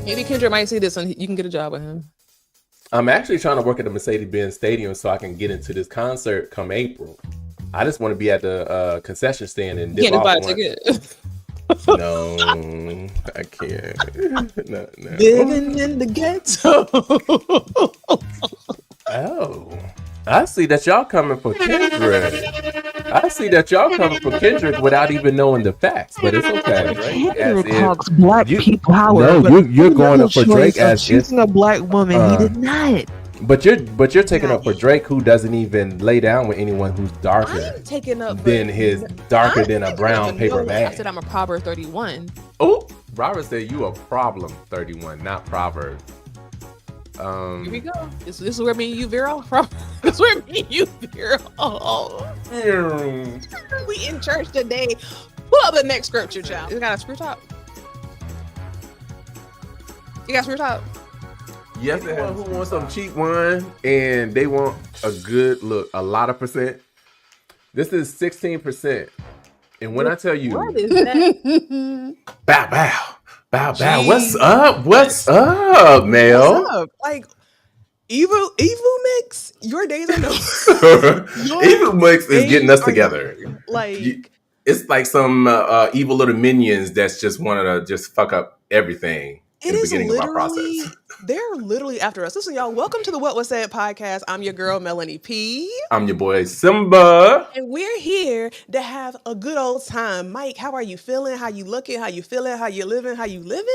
Maybe Kendrick might see this and you can get a job with him. I'm actually trying to work at the Mercedes-Benz Stadium so I can get into this concert come April. I just want to be at the concession stand and dip Can't just buy a off one. ticket. No, I can't. No. Living in the ghetto. Oh, I see that y'all coming for Kendrick. I see that y'all coming for Kendrick without even knowing the facts, but it's okay. Right? Kendrick talks black people power. No, you're going up for Drake as choosing a black woman. He did not. But you're taking up for Drake, who doesn't even lay down with anyone who's darker than a brown paper bag. I said I'm a Proverb 31. Oh, Robert said you a problem 31, not Proverb. Here we go. This is where me and you veer off from. This is where me and you veer off. We in church today. Pull up the next scripture, child. You got a screw top? You got a screw top? Yes, anyone who wants some cheap wine and they want a good look, a lot of percent. This is 16%. And when I tell you, what is that? Bow. What's up, Mel? What's up? Like, evil mix. Your days are no. Evil mix is getting us together. Like, it's like some evil little minions that's just wanted to just fuck up everything. In the beginning of our process. They're literally after us. Listen, y'all, welcome to the What Was Said podcast. I'm your girl, Meloney P. I'm your boy, Simba. And we're here to have a good old time. Mike, how are you feeling? How you looking? How you feeling? How you living? How you living?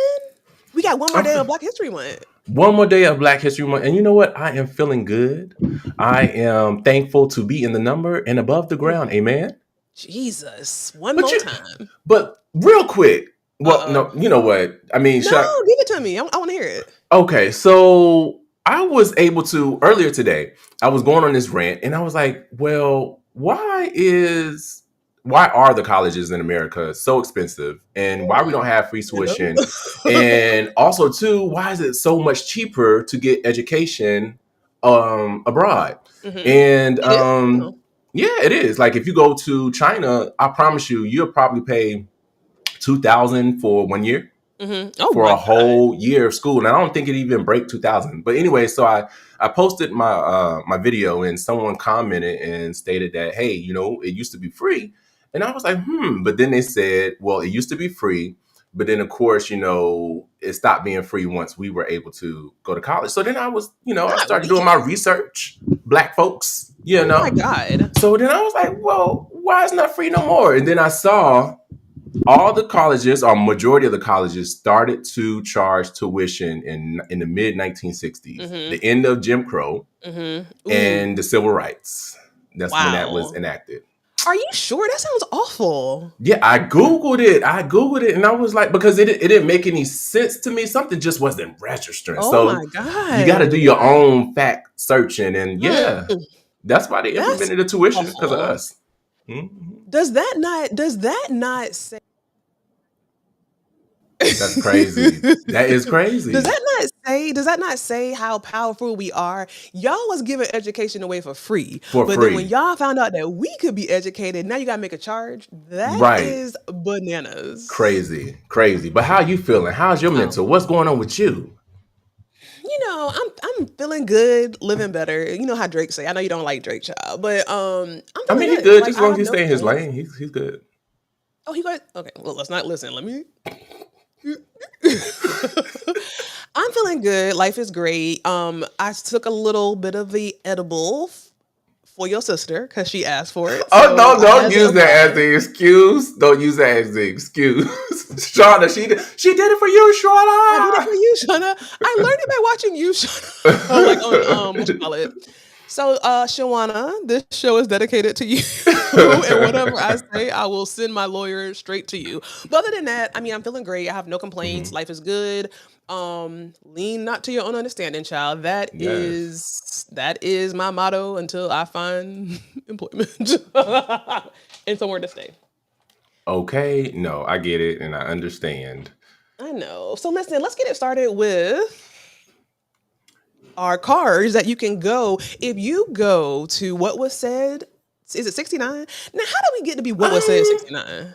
We got one more day of Black History Month. One more day of Black History Month. And you know what? I am feeling good. I am thankful to be in the number and above the ground. Amen. Jesus. One more time. But real quick. Well, no, you know what? I mean, give it to me. I want to hear it. Okay, so I was able to, earlier today, I was going on this rant and I was like, well, why are the colleges in America so expensive? And why we don't have free tuition? And also, too, why is it so much cheaper to get education abroad? Mm-hmm. And yeah, it is. Like if you go to China, I promise you'll probably pay $2,000 for 1 year. Mm-hmm. For a whole year of school. And I don't think it even break 2,000. But anyway, so I posted my my video and someone commented and stated that, hey, it used to be free. And I was like, But then they said, well, it used to be free. But then, of course, it stopped being free once we were able to go to college. So then I was, I started doing my research. Black folks, Oh my God. So then I was like, well, why is it not free no more? And then I saw all the colleges, or majority of the colleges, started to charge tuition in the mid 1960s, the end of Jim Crow and the civil rights. That's when that was enacted. Are you sure? That sounds awful. Yeah, I Googled it, and I was like, because it didn't make any sense to me. Something just wasn't registering. Oh my God. You got to do your own fact searching, and that's why they implemented the tuition, because of us. Mm-hmm. Does that not say? That's crazy. That is crazy. Does that not say how powerful we are? Y'all was giving education away for free. Then when y'all found out that we could be educated, now you gotta make a charge. That is bananas. Crazy. But how you feeling? How's your mental? What's going on with you? I'm feeling good, living better. You know how Drake say. I know you don't like Drake, child, but I'm he's good. Like, just as long as he stay in his lane, he's good. Oh, he good. Okay, well, let's not listen. Let me. I'm feeling good. Life is great. I took a little bit of the edible for your sister because she asked for it. Oh, no, don't use that as the excuse. Don't use that as the excuse. Shauna, she did it for you, Shauna. I did it for you, Shauna. I learned it by watching you, Shauna. Like on, what you call it? So, Shawana, this show is dedicated to you. And whatever I say, I will send my lawyer straight to you. But other than that, I mean, I'm feeling great. I have no complaints. Life is good. Lean not to your own understanding, child. That is my motto until I find employment and somewhere to stay. Okay. No, I get it. And I understand. I know. So listen, let's get it started with our cards that you can go. If you go to What Was Said, is it 69? Now, how do we get to be What Was Said 69?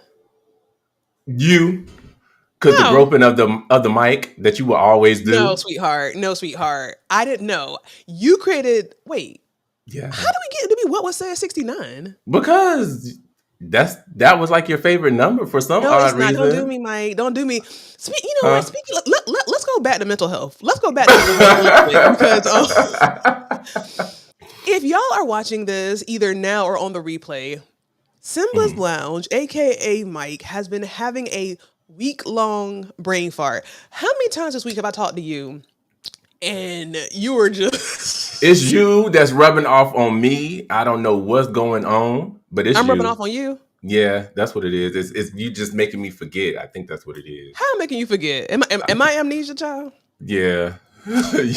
Because the No. groping of the mic that you will always No, do. sweetheart. No, sweetheart. I didn't know. You created. Wait. Yeah. How do we get to be what was said 69? Because that was like your favorite number for some No, it's odd not. Don't do reason. me, Mike. Don't do me. You know what? Huh? Speaking. Let's go back to mental health. Let's go back to mental health real quick because if y'all are watching this either now or on the replay, Simba's Mhm. Lounge, aka Mike, has been having a week-long brain fart. How many times this week have I talked to you and you were just It's you that's rubbing off on me. I don't know what's going on, but it's I'm rubbing you. off on you? Yeah, that's what it is. It's you just making me forget. I think that's what it is. How am I making you forget? Am I amnesia, child? Yeah.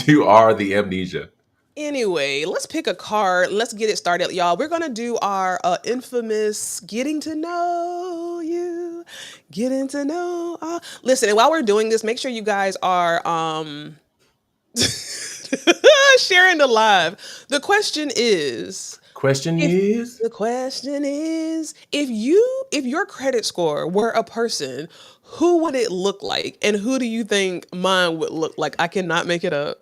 You are the amnesia. Anyway, let's pick a card. Let's get it started, y'all. We're gonna do our infamous getting to know you, getting to know. Listen, and while we're doing this, make sure you guys are sharing the live. The question is, Question if is, the question is, if your credit score were a person, who would it look like, and who do you think mine would look like? I cannot make it up.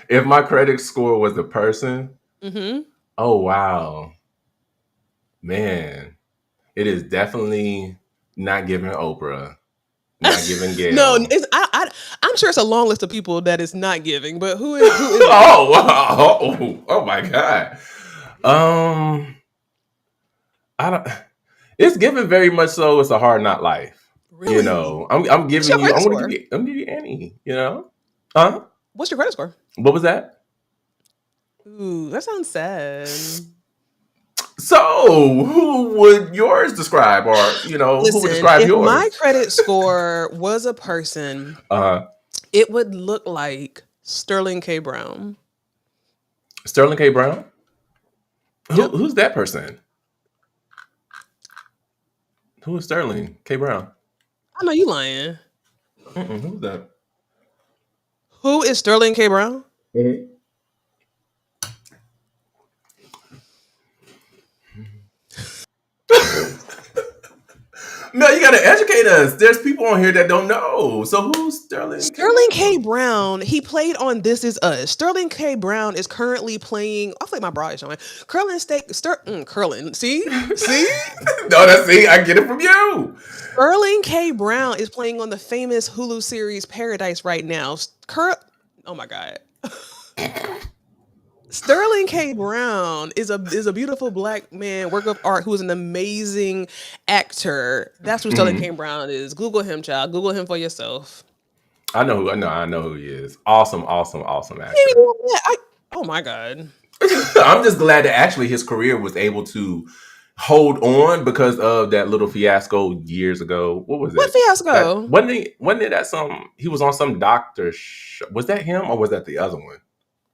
if my credit score was a person, Mm-hmm. oh wow, man, it is definitely not giving Oprah, not giving No, Gail. I'm sure it's a long list of people that is not giving, but who is it? Oh my god. I don't. It's given very much so. It's a hard not life. You Really? know, I'm What's your giving you. credit score? I'm giving you Annie. You know, huh? What's your credit score? What was that? Ooh, that sounds sad. So, who would yours describe, or who would Listen, describe if my yours? credit score was a person, Uh, it would look like Sterling K. Brown. Sterling K. Brown. Yep. Who's that person? Who is Sterling K. Brown? I know you lying. Who's that? Who is Sterling K. Brown? No, you gotta educate us. There's people on here that don't know. So who's Sterling K. Sterling Brown? K. Brown, he played on This Is Us. Sterling K. Brown is currently playing. I feel like my bra is showing. Curling. See? No, I get it from you. Sterling K. Brown is playing on the famous Hulu series Paradise right now. Oh my god. Sterling K. Brown is a beautiful black man, work of art, who is an amazing actor. That's who Sterling K. Brown is. Google him, child. Google him for yourself. I know who he is. Awesome actor. Oh my god. I'm just glad that actually his career was able to hold on because of that little fiasco years ago. What was it? What fiasco? Wasn't it that he was on some doctor was that him or was that the other one?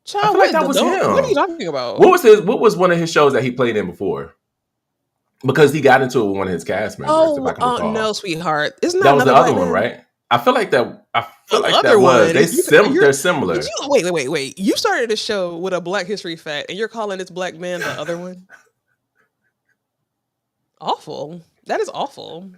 Child, I feel like that was him. What are you talking about? What was one of his shows that he played in before? Because he got into it with one of his cast members, if I can recall. No, sweetheart. Isn't that was the other one, man? right? I feel like that Other was. One. They're similar. Wait. You started a show with a Black History fact, and you're calling this black man the other one? Awful. That is awful.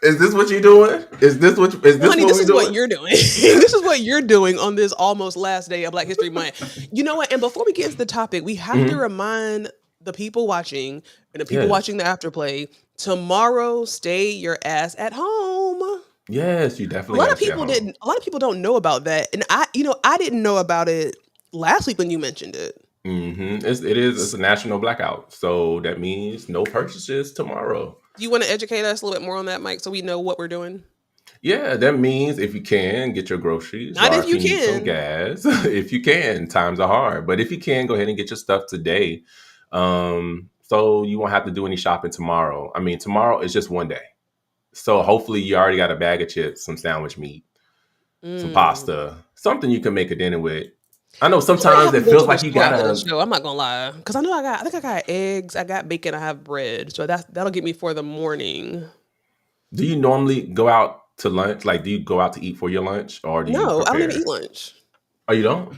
Is this what you're doing? Is this what you're doing? This is what you're doing on this almost last day of Black History Month. You know what? And before we get into the topic, we have to remind the people watching and the people watching the afterplay, tomorrow, stay your ass at home. Yes, you definitely. A lot of people don't know about that, and I didn't know about it last week when you mentioned it. It's a national blackout, so that means no purchases tomorrow. Do you want to educate us a little bit more on that, Mike, so we know what we're doing? Yeah, that means if you can, get your groceries. Not or if you need can. some gas. If you can, times are hard. But if you can, go ahead and get your stuff today. So you won't have to do any shopping tomorrow. I mean, tomorrow is just one day. So hopefully you already got a bag of chips, some sandwich meat, some pasta, something you can make a dinner with. I know sometimes it feels like you gotta. I'm not gonna lie, because I think I got eggs, I got bacon, I have bread, so that'll get me for the morning. Do you normally go out to lunch? Like, do you go out to eat for your lunch, or do you? No, prepare? I don't even eat lunch. Oh, you don't?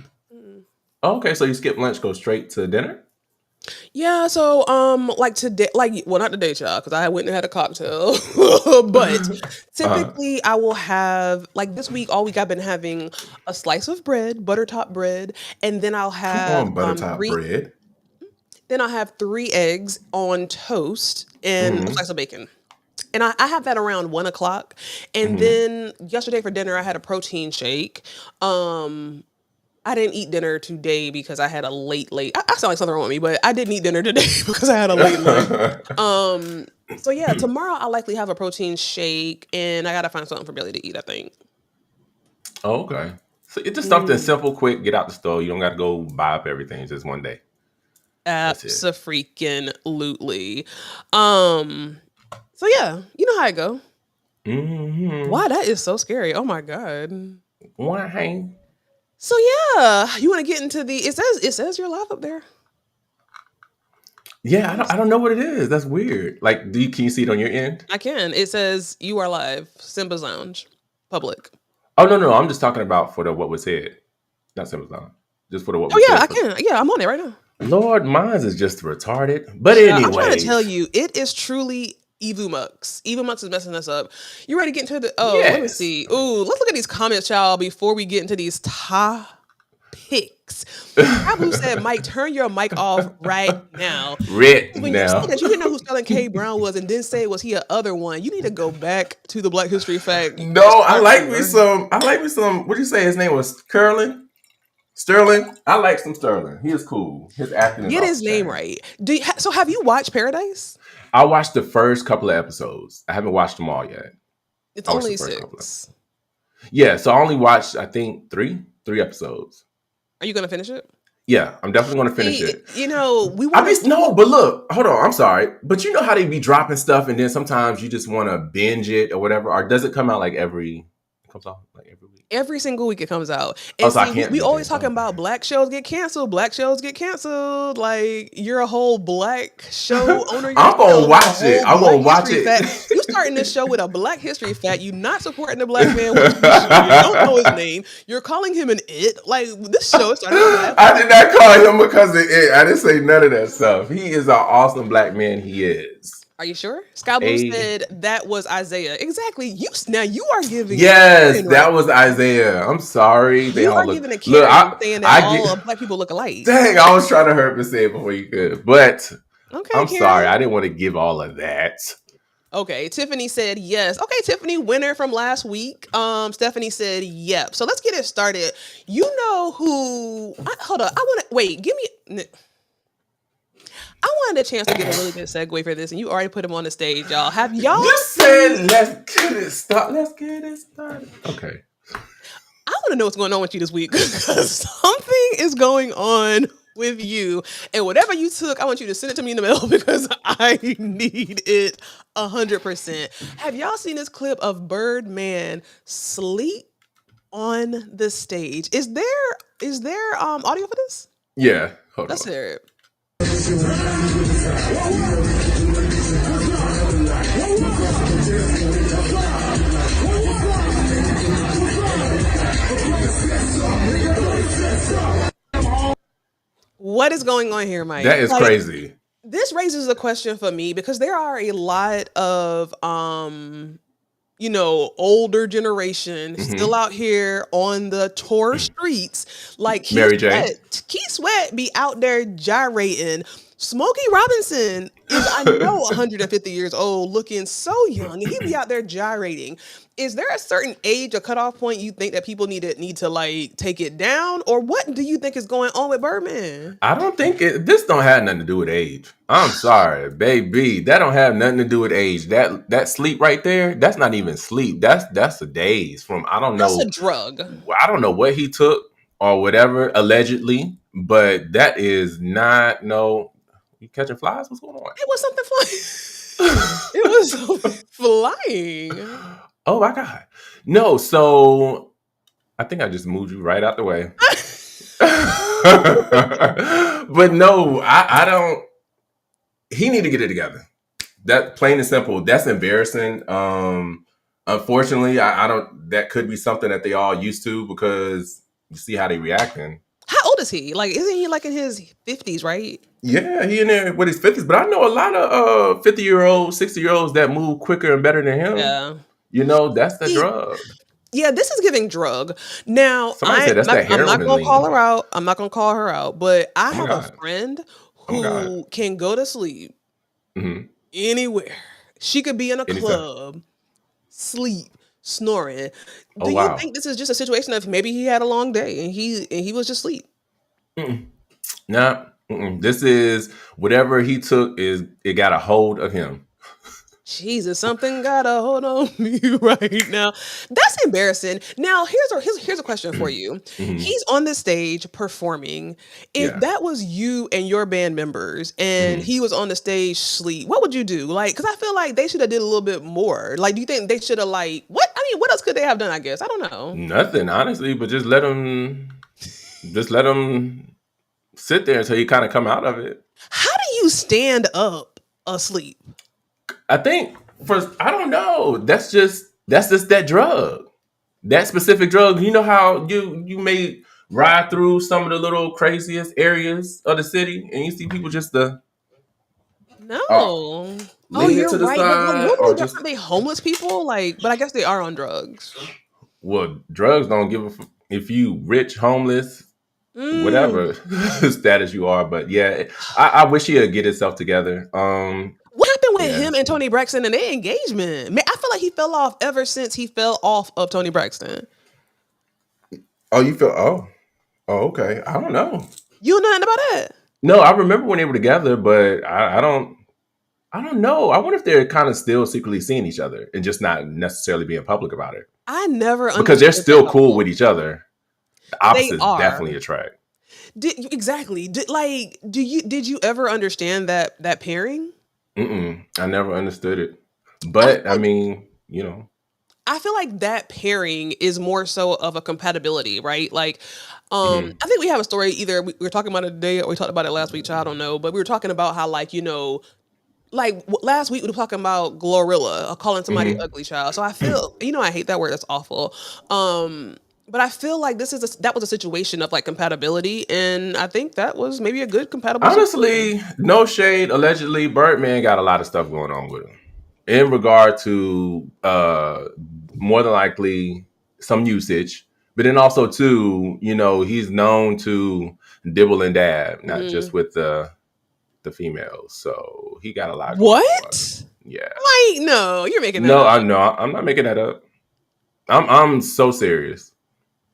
Oh, okay, so you skip lunch, go straight to dinner. Yeah, so like today, like well, not today, child, because I went and had a cocktail. But Uh, typically, I will have like this week, all week I've been having a slice of bread, butter top bread, and then I'll come have on, buttertop bread. three eggs on toast and a Hmm. slice of bacon. And I have that around 1 o'clock. And Hmm. then yesterday for dinner, I had a protein shake. Um, I didn't eat dinner today because I had a late. I sound like something wrong with me, but I didn't eat dinner today because I had a late lunch. So yeah, tomorrow I'll likely have a protein shake, and I gotta find something for Billy to eat, I think. Oh, okay. So it's just something Mm, simple, quick. Get out the store. You don't got to go buy up everything. Just one day. That's it. Abso-freaking-lutely. Um, so yeah, you know how I go. Hmm. Why that is so scary. Oh my god. Why? So yeah, you want to get into the it says you're live up there. Yeah, Let me I see. don't know what it is. That's weird. Like, can you see it on your end? I can. It says you are live. Simba's Lounge. Public. Oh no, I'm just talking about for the what was said, not Amazon. Just for the what Oh was yeah, said. I can. Yeah, I'm on it right now. Lord, mine is just retarded. But I'm trying to tell anyways, you, it is truly Evu Mux. Evu Mux is messing us up. You ready to get into the let me yes. see. Ooh, let's look at these comments, y'all, before we get into these topics. Blue said, Mike, turn your mic off right now. Red When you said now. that you didn't know who Sterling K. Brown was and then say was he a other one, you need to go back to the Black History Fact No, and I start like me over. some. I like me some. What do you say? His name was Curlin Sterling. I like some Sterling. He is cool. His acting is Get off his the name chain. right. So have you watched Paradise? I watched the first couple of episodes. I haven't watched them all yet. It's I watched the only first couple of. 6. Yeah, so I only watched I think three episodes. Are you gonna finish it? Yeah, I'm definitely going to finish See, it. we I want mean, to. no, but look, hold on. I'm sorry, but you know how they be dropping stuff, and then sometimes you just want to binge it or whatever. Or does it come out like it comes out like every week? Every single week it comes out. Oh, And so I see, can't we binge always it. talking Okay. about black shows get canceled. Black shows get canceled. Like you're a whole black show owner I'm gonna yourself. A watch it. whole I'm Black gonna watch History it. fact. You starting this show with a Black History fact. You not supporting the black man watching the show. You don't know his name. You're calling him an it. Like this show is starting with Black I did not call him because of it. I didn't say none of that stuff. He is an awesome black man. He is. Are you sure? Sky Blue A said that was Isaiah. Exactly. Now you are giving a yes, Karen right that was now. Isaiah. I'm sorry. They You all are look. giving a Look, Karen saying that I get. all black people look alike. Dang, I was trying to hurt and say it before you could, but Okay, I'm sorry. Karen. I didn't want to give all of that. Okay, Tiffany said yes. Okay, Tiffany, winner from last week. Stephanie said yep. So let's get it started. You know who? Hold on. I want to wait. Give me. I wanted a chance to get a really good segue for this, and you already put him on the stage, y'all. Have y'all? You said let's get it started. Let's get it started. Okay. I want to know what's going on with you this week because something is going on with you, and whatever you took, I want you to send it to me in the mail because I need it 100%. Have y'all seen this clip of Birdman sleep on the stage? Is there audio for this? Yeah. Hold Let's on. hear it. What is going on here, Mike? That is Like, crazy. this raises a question for me because there are a lot of older generation still Hmm. out here on the tour streets. Like Mary J. Keith Sweat be out there gyrating. Smokey Robinson is, I know, 150 years old, looking so young, and he be out there gyrating. Is there a certain age or cutoff point you think that people need to like take it down, or what do you think is going on with Birdman? I don't think this don't have nothing to do with age. I'm sorry, baby. That don't have nothing to do with age. That sleep right there, that's not even sleep. That's a daze from I don't That's a know. drug. I don't know what he took or whatever allegedly, but that is not no. You catching flies? What's going on? It was something flying. It was something flying. Oh my god. No, so I think I just moved you right out the way. But no, I don't. He need to get it together. That plain and simple. That's embarrassing. Unfortunately, I don't. That could be something that they all used to because you see how they reacting. How old old is he? Like, isn't he like in his 50s, right? Yeah, he in there with his 50s, but I know a lot of 50-year-olds, 60-year-olds that move quicker and better than him. Yeah. You know, that's the He, drug. yeah, this is giving drug. Now, Somebody said that's that I'm not heroin gonna call lean. her out. I'm not gonna call her out, but I Oh my have a God. friend Oh my God. who can go to sleep Hmm. anywhere. She could be in a Anytime. club, sleep, snoring. Oh Do you wow. think this is just a situation of maybe he had a long day and he was just asleep? Mm-mm. Nah. Mm-mm. This is whatever he took is it got a hold of him. Jesus, something got a hold on me right now. That's embarrassing. Now, here's a question for you. Hmm. He's on the stage performing. If Yeah. that was you and your band members, and Hmm. he was on the stage sleep, what would you do? Like, because I feel like they should have did a little bit more. Like, do you think they should have like what? I mean, what else could they have done? I guess I don't know. Nothing, honestly, but just let him sit there until you kind of come out of it. How do you stand up asleep? I think I don't know. That's just that drug. That specific drug. You know how you may ride through some of the little craziest areas of the city and you see people just No. uh, Oh, leaning you're to the right. But like side or normally just aren't they homeless people? Like, but I guess they are on drugs. well, drugs don't give if you rich, homeless, Mm. whatever status you are. But yeah, I wish he'd get himself together. What happened with Yeah. him and Tony Braxton and their engagement? Man, I feel like he fell off ever since he fell off of Tony Braxton. Oh, you feel? Oh, okay. I don't know. You know nothing about that? No, I remember when they were together, but I don't. I don't know. I wonder if they're kind of still secretly seeing each other and just not necessarily being public about it I never because they're understood that still cool couple. with each other. The They opposites are. definitely attract. Exactly. Did you ever understand that pairing? I never understood it, I feel but I like mean, I feel like that pairing is more so of a compatibility, right? Like, mhm. I think we have a story. Either we were talking about it today, or we talked about it last week. Child, I don't know, but we were talking about how, like, last week we were talking about Glorilla calling somebody Mhm. ugly child. So I feel, I hate that word. That's awful. But I feel like that was a situation of like compatibility, and I think that was maybe a good compatible situation. Honestly, no shade. Allegedly, Birdman got a lot of stuff going on with him in regard to more than likely some usage, but then also too, he's known to dibble and dab, not just Mm. with the females. So he got a lot going on. What? Yeah. Like, no, you're making that No, up. I'm not making that up. I'm so serious.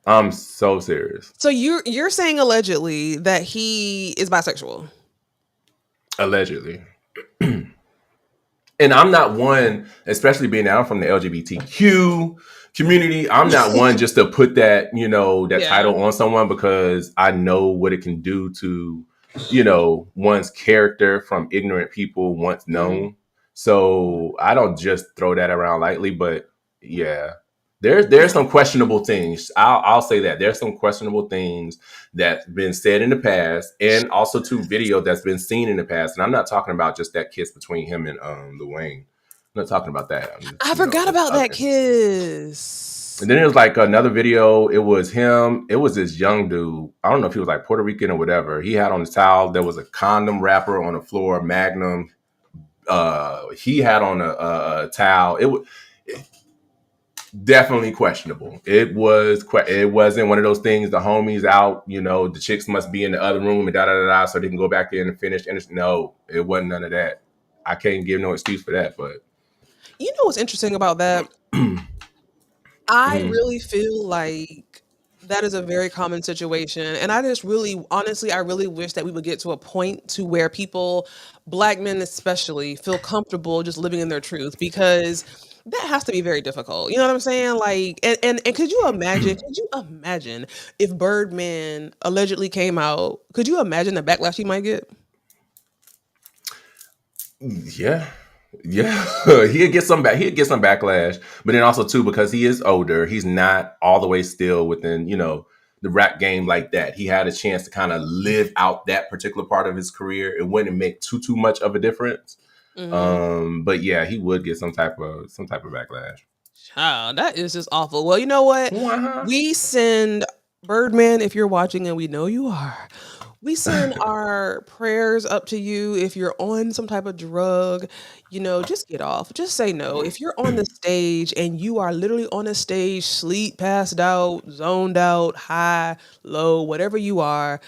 I'm so serious. So you're saying allegedly that he is bisexual. Allegedly. And I'm not one, especially being out from the LGBTQ community. I'm not one just to put that Yeah. title on someone because I know what it can do to, one's character from ignorant people once Mhm. known. So I don't just throw that around lightly, but yeah, there's some questionable things. I'll say that there's some questionable things that's been said in the past, and also to video that's been seen in the past. And I'm not talking about just that kiss between him and Lil Wayne. I'm not talking about that. I'm just, I forgot there's about that other. kiss. And then it was like another video. It was him. It was this young dude. I don't know if he was like Puerto Rican or whatever. He had on his towel. There was a condom wrapper on the floor, Magnum. He had on a towel. It was definitely questionable. It wasn't one of those things. The homies out. The chicks must be in the other room and da da da da, so they can go back in and finish. And no, it wasn't none of that. I can't give no excuse for that. But You know what's interesting about that? I mhm. really feel like that is a very common situation. And I just really, honestly, I really wish that we would get to a point to where people, black men especially, feel comfortable just living in their truth because that has to be very difficult. You know what I'm saying? Like, and could you imagine if Birdman allegedly came out? Could you imagine the backlash he might get? Yeah. Yeah, he'd get some back. He'd get some backlash, but then also too because he is older, he's not all the way still within the rap game like that. He had a chance to kind of live out that particular part of his career. It wouldn't make too much of a difference. Hmm. But yeah, he would get some type of backlash. Child, that is just awful. Well, you know what? Uh-huh. We send Birdman, if you're watching, and we know you are, we send our prayers up to you. If you're on some type of drug, just get off. Just say no. If you're on the stage and you are literally on a stage, sleep, passed out, zoned out, high, low, whatever you are,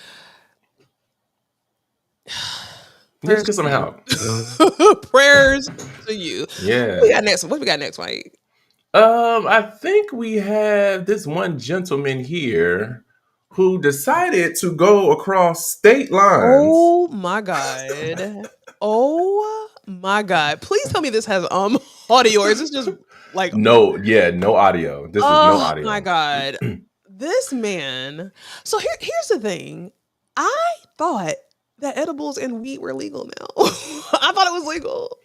prayers Just get some to help. you. Prayers to you. Yeah. What we got next, Mike? I think we have this one gentleman here who decided to go across state lines. Oh my God. Oh my God. Please tell me this has audio, or is this just like, No audio. This is no oh my audio. God. This man. So here's the thing. I thought that edibles and weed were legal now. I thought it was legal.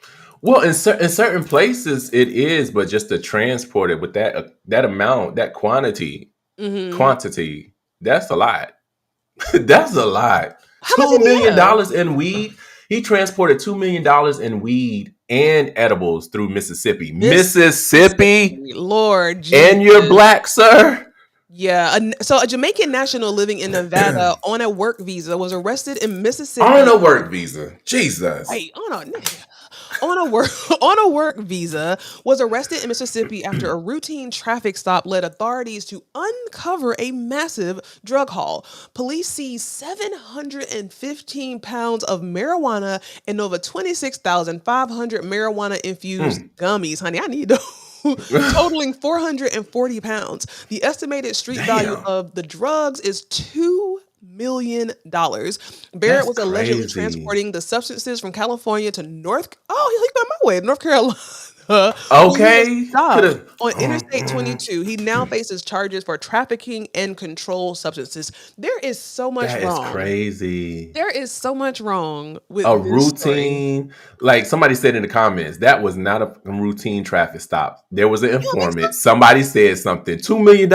Well, in certain places it is, but just to transport it with that amount, that quantity, Hmm. that's a lot. That's a lot. How much $2 did he have? million in weed. He transported $2 million in weed and edibles through Mississippi. Mississippi, Mississippi. Lord and you're Jesus. black, sir. Yeah. So a Jamaican national living in Nevada on a work visa was arrested in On Mississippi. a work visa. Jesus. Hey, on a work on a work visa was arrested in Mississippi after a routine traffic stop led authorities to uncover a massive drug haul. Police seized 715 pounds of marijuana and over 26,500 marijuana infused gummies. Honey, I need those. Totaling 440 pounds. The estimated street value Damn. of the drugs is $2 million. Barrett That's was allegedly crazy. transporting the substances from California to He went my way, North Carolina. When he was Okay. Could stopped have. on Interstate 22. He now faces charges for trafficking and controlled substances. There is so much That is wrong. crazy. There is so much wrong with A this story. routine, like somebody said in the comments, that was not a routine traffic stop. There was an You don't think so? informant. Somebody said something, $2 million,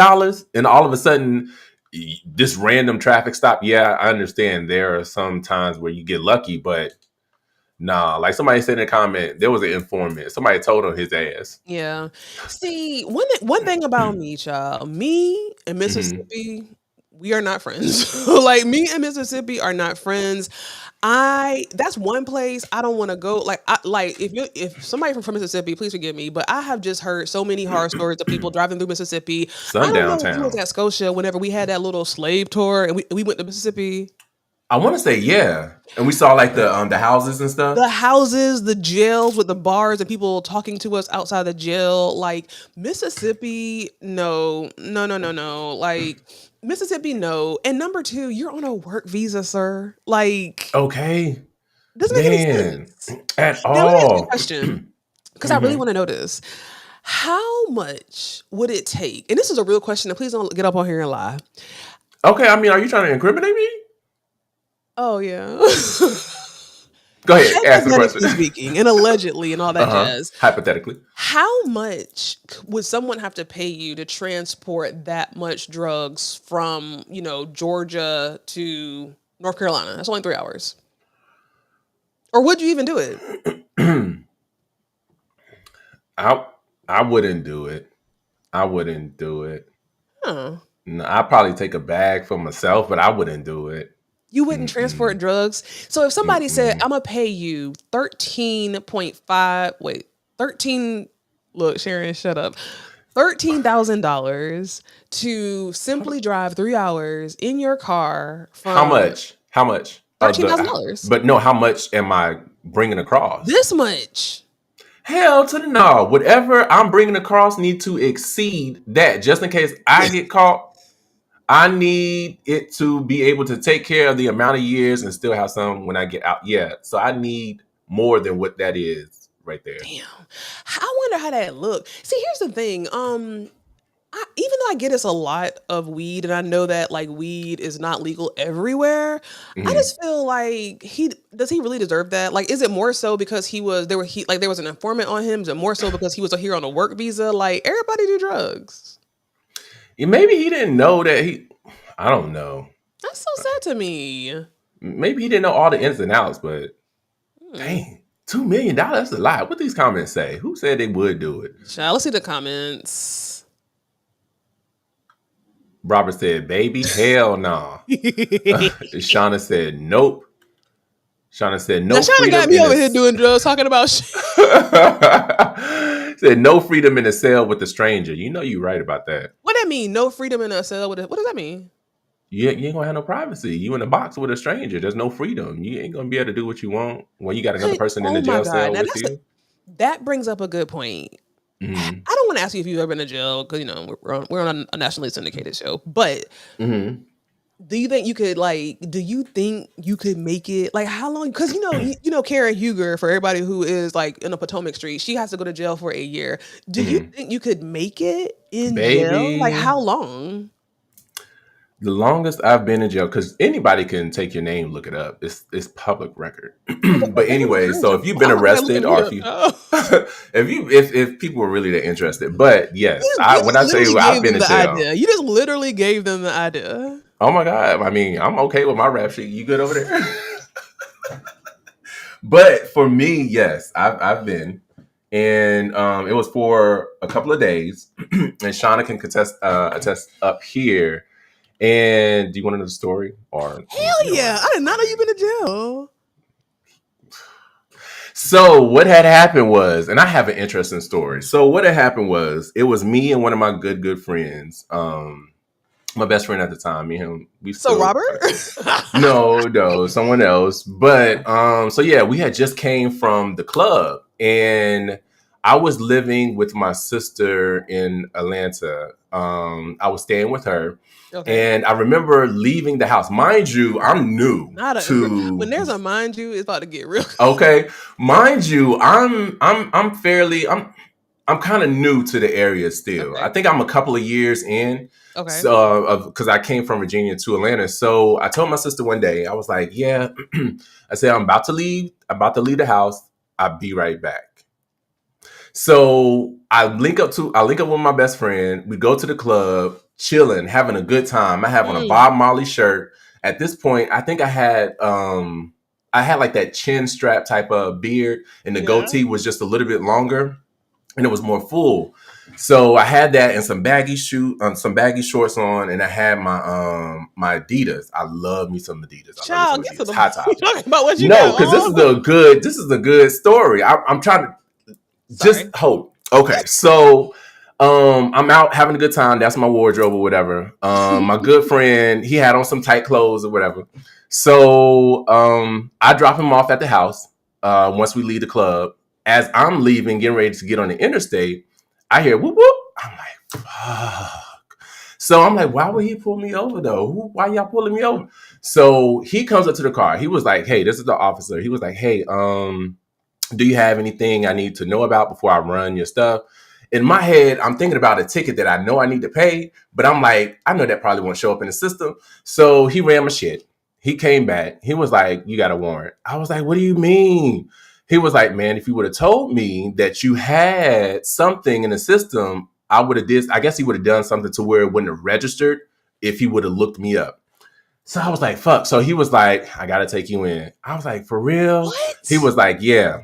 and all of a sudden, this random traffic stop. Yeah, I understand. There are some times where you get lucky, but nah. Like somebody said in the comment, there was an informant. Somebody told on his ass. Yeah. See, one thing about me, child, me and Hmm. Mississippi, we are not friends. Like me and Mississippi are not friends. That's one place I don't want to go. Like if somebody from Mississippi, please forgive me, but I have just heard so many horror stories of people driving through Mississippi. I don't know if you was Sundown at town. Scotia whenever we had that little slave tour and we went to Mississippi. I want to say yeah, and we saw like the houses and stuff. The houses, the jails with the bars and people talking to us outside the jail. Like Mississippi, no, no, no, no, no. Like Mississippi, no. And number two, you're on a work visa, sir. Like, Okay, doesn't make any man, sense. at Now let me ask you a all. question because I really Hmm. want to know this. How much would it take? And this is a real question, and please don't get up on here and lie. Okay, I mean, are you trying to incriminate me? Oh yeah. Go ahead, ask the question. Hypothetically speaking, and allegedly and all that jazz. Hypothetically. How much would someone have to pay you to transport that much drugs from, Georgia to North Carolina? That's only 3 hours. Or would you even do it? I I wouldn't do it. I wouldn't do it. Huh. No, I'd probably take a bag for myself, but I wouldn't do it. You wouldn't transport Mm-mm. drugs. So if somebody said, Mm-mm. I'm gonna pay you 13.5, wait, 13, look, Sharon, shut up. $13,000 to simply drive 3 hours in your car How from much? How much? $13,000. But no, how much am I bringing across? This much. Hell to the no. Whatever I'm bringing across need to exceed that. Just in case I get caught, I need it to be able to take care of the amount of years and still have some when I get out. Yeah. So I need more than what that is right there. Damn. I wonder how that look. See, here's the thing. Even though I get it's a lot of weed, and I know that like weed is not legal everywhere, I Mhm. just feel like he really deserve that? Like, is it more so because there was an informant on him? Is it more so because he was here on a work visa? Like everybody do drugs. Yeah, maybe he didn't know that I don't know. That's so sad to me. Maybe he didn't know all the ins and outs, but Hmm. dang, $2 million, that's a lot. What these comments say? Who said they would do it? Child, let's see the comments. Robert said, baby, hell no. Shauna said, nope. Shauna said, Now no Shauna got freedom me in over here this. doing drugs, talking about shit. Said, no freedom in a cell with a stranger. You know you right about that. What that mean? No freedom in a cell with what does that mean? You ain't gonna have no privacy. You in a box with a stranger. There's no freedom. You ain't gonna be able to do what you want when you got another person in the Oh my jail god! cell Now with you. that brings up a good point. Mm-hmm. I don't want to ask you if you've ever been to jail because we're on a nationally syndicated show. But Mm-hmm. do you think you could make it? Like how long? Because Karen Huger, for everybody who is like in a Potomac Street, she has to go to jail for a year. Do you Mm-hmm. think you could make it in jail? Like Baby, how long? the longest I've been in jail, because anybody can take your name, look it up. It's public record. Oh, but But that was anyway, so crazy. if you've been I'm about to look arrested me or up now. if people were really that interested, but yes, You when just I tell literally you I've gave been them in the jail. idea. You just literally gave them the idea. Oh my God. I mean, I'm okay with my rap sheet. You good over there? But for me, yes, I've been. And it was for a couple of days. And Shauna can attest up here. And do you want to know the story? Or Hell you don't want yeah! to know I the did not know you've story? been to jail. So what had happened was, and I have an interesting story. So what had happened was, it was me and one of my good friends. My best friend at the time, me and him, we So still Robert, kind of close. No, someone else. But so yeah, we had just came from the club, and I was living with my sister in Atlanta. I was staying with her, okay. and I remember leaving the house. Mind you, I'm new When to. there's a mind you, it's about to get real. Okay, mind you, I'm kind of new to the area still. I Okay. think I'm a couple of years in. Okay. So, because I came from Virginia to Atlanta, so I told my sister one day, I was like, "Yeah," I said, "I'm about to leave. I'm about to leave the house. I'll be right back." So I link up with my best friend. We go to the club, chilling, having a good time. I have on a Mm, Bob Marley shirt. At this point, I think I had like that chin strap type of beard, and the yeah. goatee was just a little bit longer, and it was more full. So I had that and some baggy shorts on, and I had my Adidas. I love me some Adidas. I love me some Child, get to Adidas the high you tops. talking about what you No, got because on. this is a good story. I'm trying to just Sorry. hope. Okay, so I'm out having a good time. That's my wardrobe or whatever. My good friend, he had on some tight clothes or whatever. So I drop him off at the house once we leave the club. As I'm leaving, getting ready to get on the interstate, I hear whoop whoop. I'm like, fuck. So I'm like, why would he pull me over though? Why y'all pulling me over? So he comes up to the car. He was like, hey, this is the officer. He was like, hey, do you have anything I need to know about before I run your stuff? In my head, I'm thinking about a ticket that I know I need to pay, but I'm like, I know that probably won't show up in the system. So he ran my shit. He came back. He was like, you got a warrant. I was like, what do you mean? He was like, man, if you would have told me that you had something in the system, I guess he would have done something to where it wouldn't have registered if he would have looked me up. So I was like, fuck. So he was like, I got to take you in. I was like, for real? He What? was like, yeah.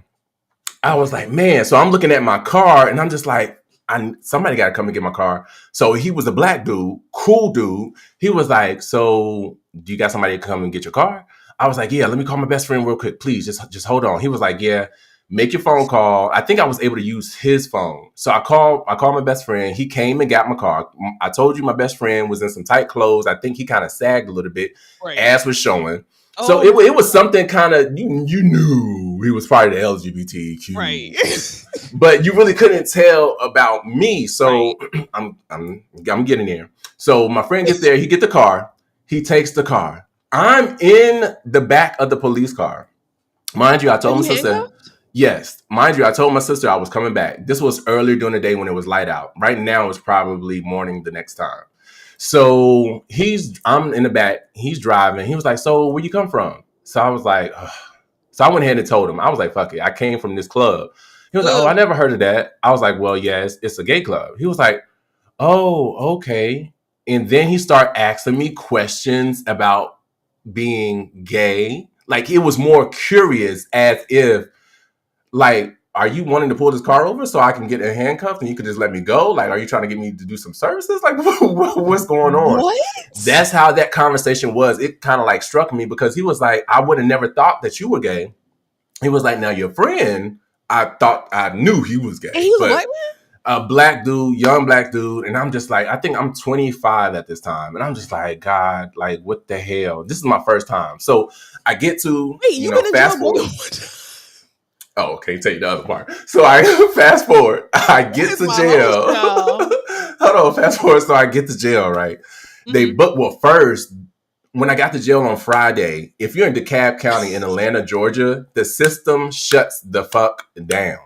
I was like, man. So I'm looking at my car and I'm just like, somebody got to come and get my car. So he was a black dude, cool dude. He was like, so do you got somebody to come and get your car? I was like, yeah, let me call my best friend real quick. Please just hold on. He was like, yeah, make your phone call. I think I was able to use his phone. So I called my best friend. He came and got my car. I told you my best friend was in some tight clothes. I think he kind of sagged a little bit. Right. Ass was showing. So Oh it was something kind of you knew he was part of the LGBTQ, right. but you really couldn't tell about me. Right. So I'm getting there. So my friend gets there. He get the car. He takes the car. I'm in the back of the police car. Mind you, I Are told you my sister. handcuffed? Yes, mind you, I told my sister I was coming back. This was earlier during the day when it was light out. Right now it's probably morning the next time. So I'm in the back. He's driving. He was like, "So where you come from?" So I was like, ugh. So I went ahead and told him. I was like, "Fuck it, I came from this club." He was like, "Oh, I Ugh. never heard of that." I was like, "Well, yeah, it's a gay club." He was like, "Oh, okay." And then he started asking me questions about being gay. Like it was more curious, as if like are you wanting to pull this car over so I can get a handcuff and you can just let me go? Like, are you trying to get me to do some services? Like, what's going on? What? That's how that conversation was. It kind of like struck me because he was like, I would have never thought that you were gay. He was like, now your friend, I knew he was gay. And he was a black man? A black dude, young black dude. And I'm just like, I think I'm 25 at this time. And I'm just like, God, like, what the hell? This is my first time. So I get to, Wait, you been in jail fast more forward. than one time? Oh, okay, tell you the other part. So I fast forward. I get to jail. Hold on, fast forward. So I get to jail, right? Mm-hmm. First, when I got to jail on Friday, if you're in DeKalb County in Atlanta, Georgia, the system shuts the fuck down.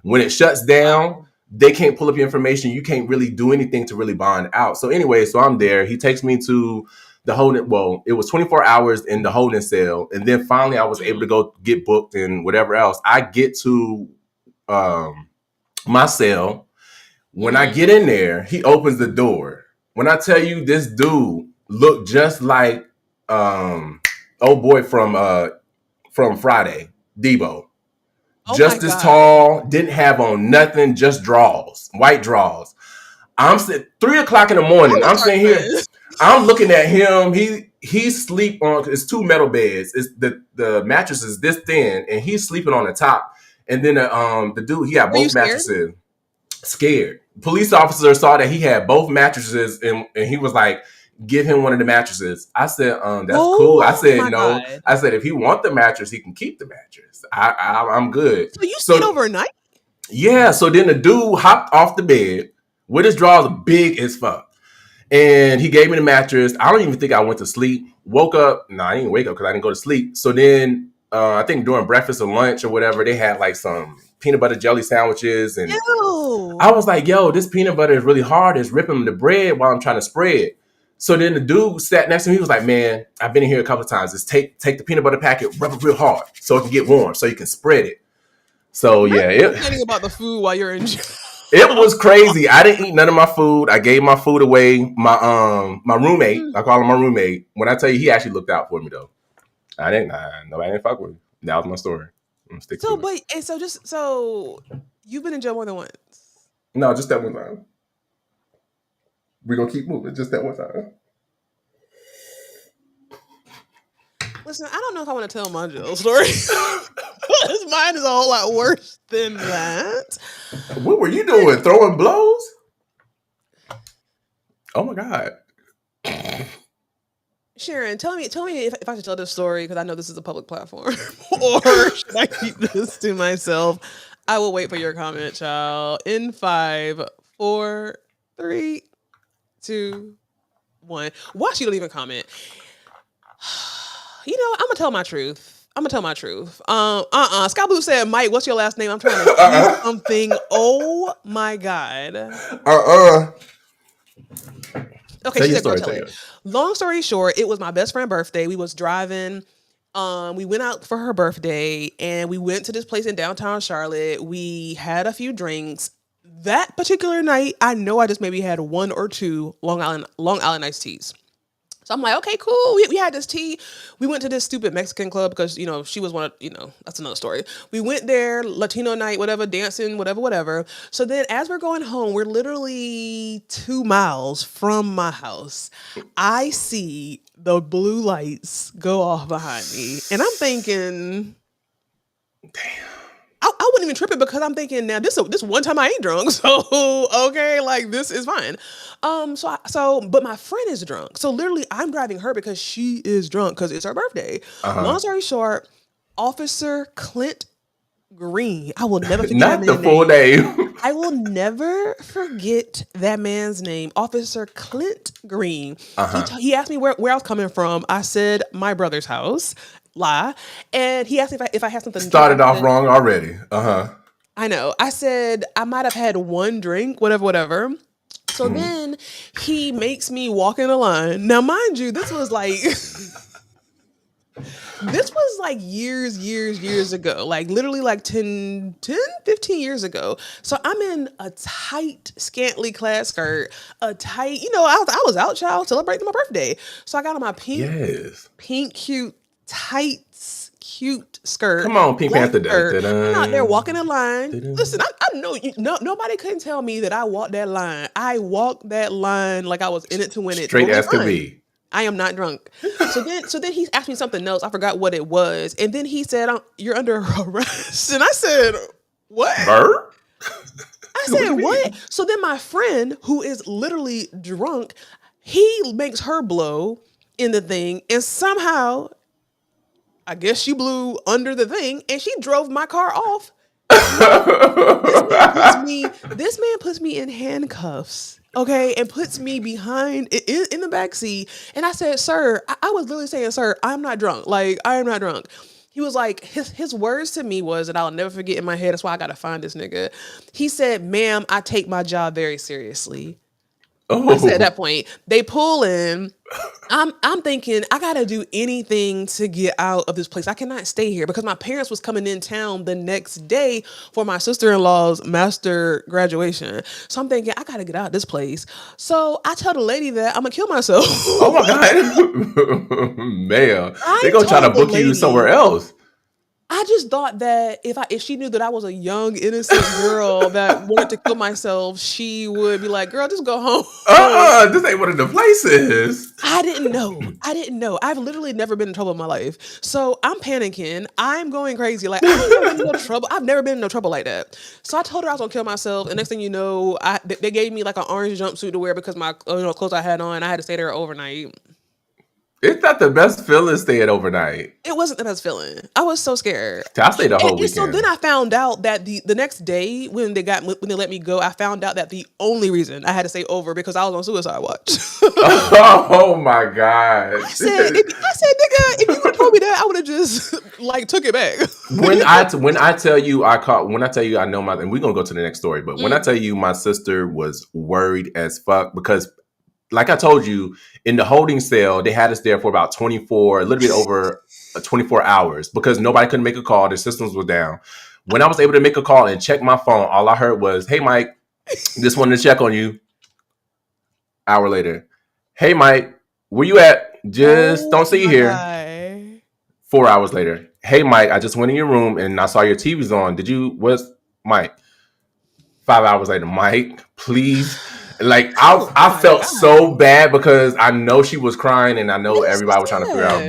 When it shuts down, they can't pull up your information. You can't really do anything to really bond out. So anyway, so I'm there. He takes me to the holding. Well, it was 24 hours in the holding cell. And then finally I was able to go get booked and whatever else. I get to my cell. When I get in there, he opens the door. When I tell you this dude looked just like old boy from Friday, Debo. Just as tall, didn't have on nothing, just draws, white draws. I'm sitting 3 o'clock in the morning. I'm sitting here. I'm looking at him. He sleep on. It's 2 metal beds. It's the mattress is this thin, and he's sleeping on the top. And then the dude, he had both mattresses. Scared. Police officer saw that he had both mattresses, and he was like, give him one of the mattresses. I said, that's cool. I said, no. God. I said, if he want the mattress, he can keep the mattress. I'm good. So you stayed overnight? Yeah. So then the dude hopped off the bed with his drawers big as fuck. And he gave me the mattress. I don't even think I went to sleep. Woke up. No, I didn't wake up because I didn't go to sleep. So then I think during breakfast or lunch or whatever, they had like some peanut butter jelly sandwiches. And I was like, yo, this peanut butter is really hard. It's ripping the bread while I'm trying to spread. So then the dude sat next to me. He was like, man, I've been in here a couple of times. Just take the peanut butter packet, rub it real hard so it can get warm, so you can spread it. So yeah. Thinking about the food while you're in jail. It was crazy. I didn't eat none of my food. I gave my food away. My roommate, I call him my roommate. When I tell you, he actually looked out for me though. Nobody didn't fuck with me. That was my story. I'm stick to it. So you've been in jail more than once? No, just that one time. We're going to keep moving just that one time. Listen, I don't know if I want to tell my jail story. Mine is a whole lot worse than that. What were you doing? Throwing blows? Oh my God. Sharon, tell me if I should tell this story because I know this is a public platform, or should I keep this to myself? I will wait for your comment, child. In 5, 4, 3, 2, 1. Watch you don't even comment. I'm gonna tell my truth. Sky Blue said, Mike, what's your last name? I'm trying to do something. Oh my God. Okay, she said, go tell it. Long story short, it was my best friend's birthday. We was driving. We went out for her birthday and we went to this place in downtown Charlotte. We had a few drinks. That particular night, I know I just maybe had 1 or 2 Long Island iced teas. So I'm like, okay, cool. We had this tea. We went to this stupid Mexican club because, she was one of, that's another story. We went there, Latino night, whatever, dancing, whatever. So then as we're going home, we're literally 2 miles from my house. I see the blue lights go off behind me. And I'm thinking, damn. I wouldn't even trip it because I'm thinking now this one time I ain't drunk. So, okay, like this is fine. But my friend is drunk. So literally I'm driving her because she is drunk because it's her birthday. Long story short, Officer Clint Green. I will never forget Not the full name. I will never forget that man's name. Officer Clint Green. He asked me where I was coming from. I said my brother's house. Lie. And he asked me if I had something. Started off wrong already. I know. I said I might have had 1 drink, whatever. So then he makes me walk in a line. Now, mind you, this was like years ago, like literally like 10, 15 years ago. So I'm in a tight, scantily clad skirt, I was out, child, celebrating my birthday. So I got on my pink, cute tights, cute skirt. Come on, Pink Black Panther. skirt. I'm out there walking in line. Listen, I know nobody couldn't tell me that I walked that line. I walked that line like I was in it to win it. Straight Totally as could fine. be. I am not drunk. So then he asked me something else. I forgot what it was. And then he said, "You're under arrest." And I said, "What?" Bird? I said, "What?" So then my friend, who is literally drunk, he makes her blow in the thing, and somehow, I guess she blew under the thing, and she drove my car off. This man puts me in handcuffs, okay, and puts me behind in the back seat. And I said, "Sir," I was literally saying, "Sir, I'm not drunk. Like, I am not drunk." He was like, his words to me was that I'll never forget in my head. That's why I gotta find this nigga. He said, "Ma'am, I take my job very seriously." Oh. I said at that point, they pull in. I'm thinking I gotta do anything to get out of this place. I cannot stay here because my parents was coming in town the next day for my sister-in-law's master graduation. So I'm thinking I gotta get out of this place. So I tell the lady that I'm gonna kill myself. Oh my God. Man, they I gonna try to told the book you lady- somewhere else. I just thought that if she knew that I was a young, innocent girl that wanted to kill myself, she would be like, "Girl, just go home." This ain't one of the places. I didn't know. I've literally never been in trouble in my life. So I'm panicking. I'm going crazy. Like, I've never been in no trouble. I've never been in no trouble like that. So I told her I was gonna kill myself. And next thing you know, they gave me like an orange jumpsuit to wear because my clothes I had on. I had to stay there overnight. It's not the best feeling staying overnight. It wasn't the best feeling. I was so scared. I stayed the whole weekend. So then I found out that the next day when they let me go, I found out that the only reason I had to stay over because I was on suicide watch. Oh my God! I said, nigga, if you would have told me that, I would have just like took it back. when I tell you I know my, and we're gonna go to the next story, but when I tell you my sister was worried as fuck because, like I told you, in the holding cell, they had us there for about a little bit over 24 hours because nobody couldn't make a call. The systems were down. When I was able to make a call and check my phone, all I heard was, "Hey, Mike, just wanted to check on you." Hour later, "Hey, Mike, where you at? Just don't see you here." God. 4 hours later, "Hey, Mike, I just went in your room and I saw your TV's on. What's Mike?" 5 hours later, "Mike, please." Like I felt so bad because I know she was crying and I know everybody was trying to figure out,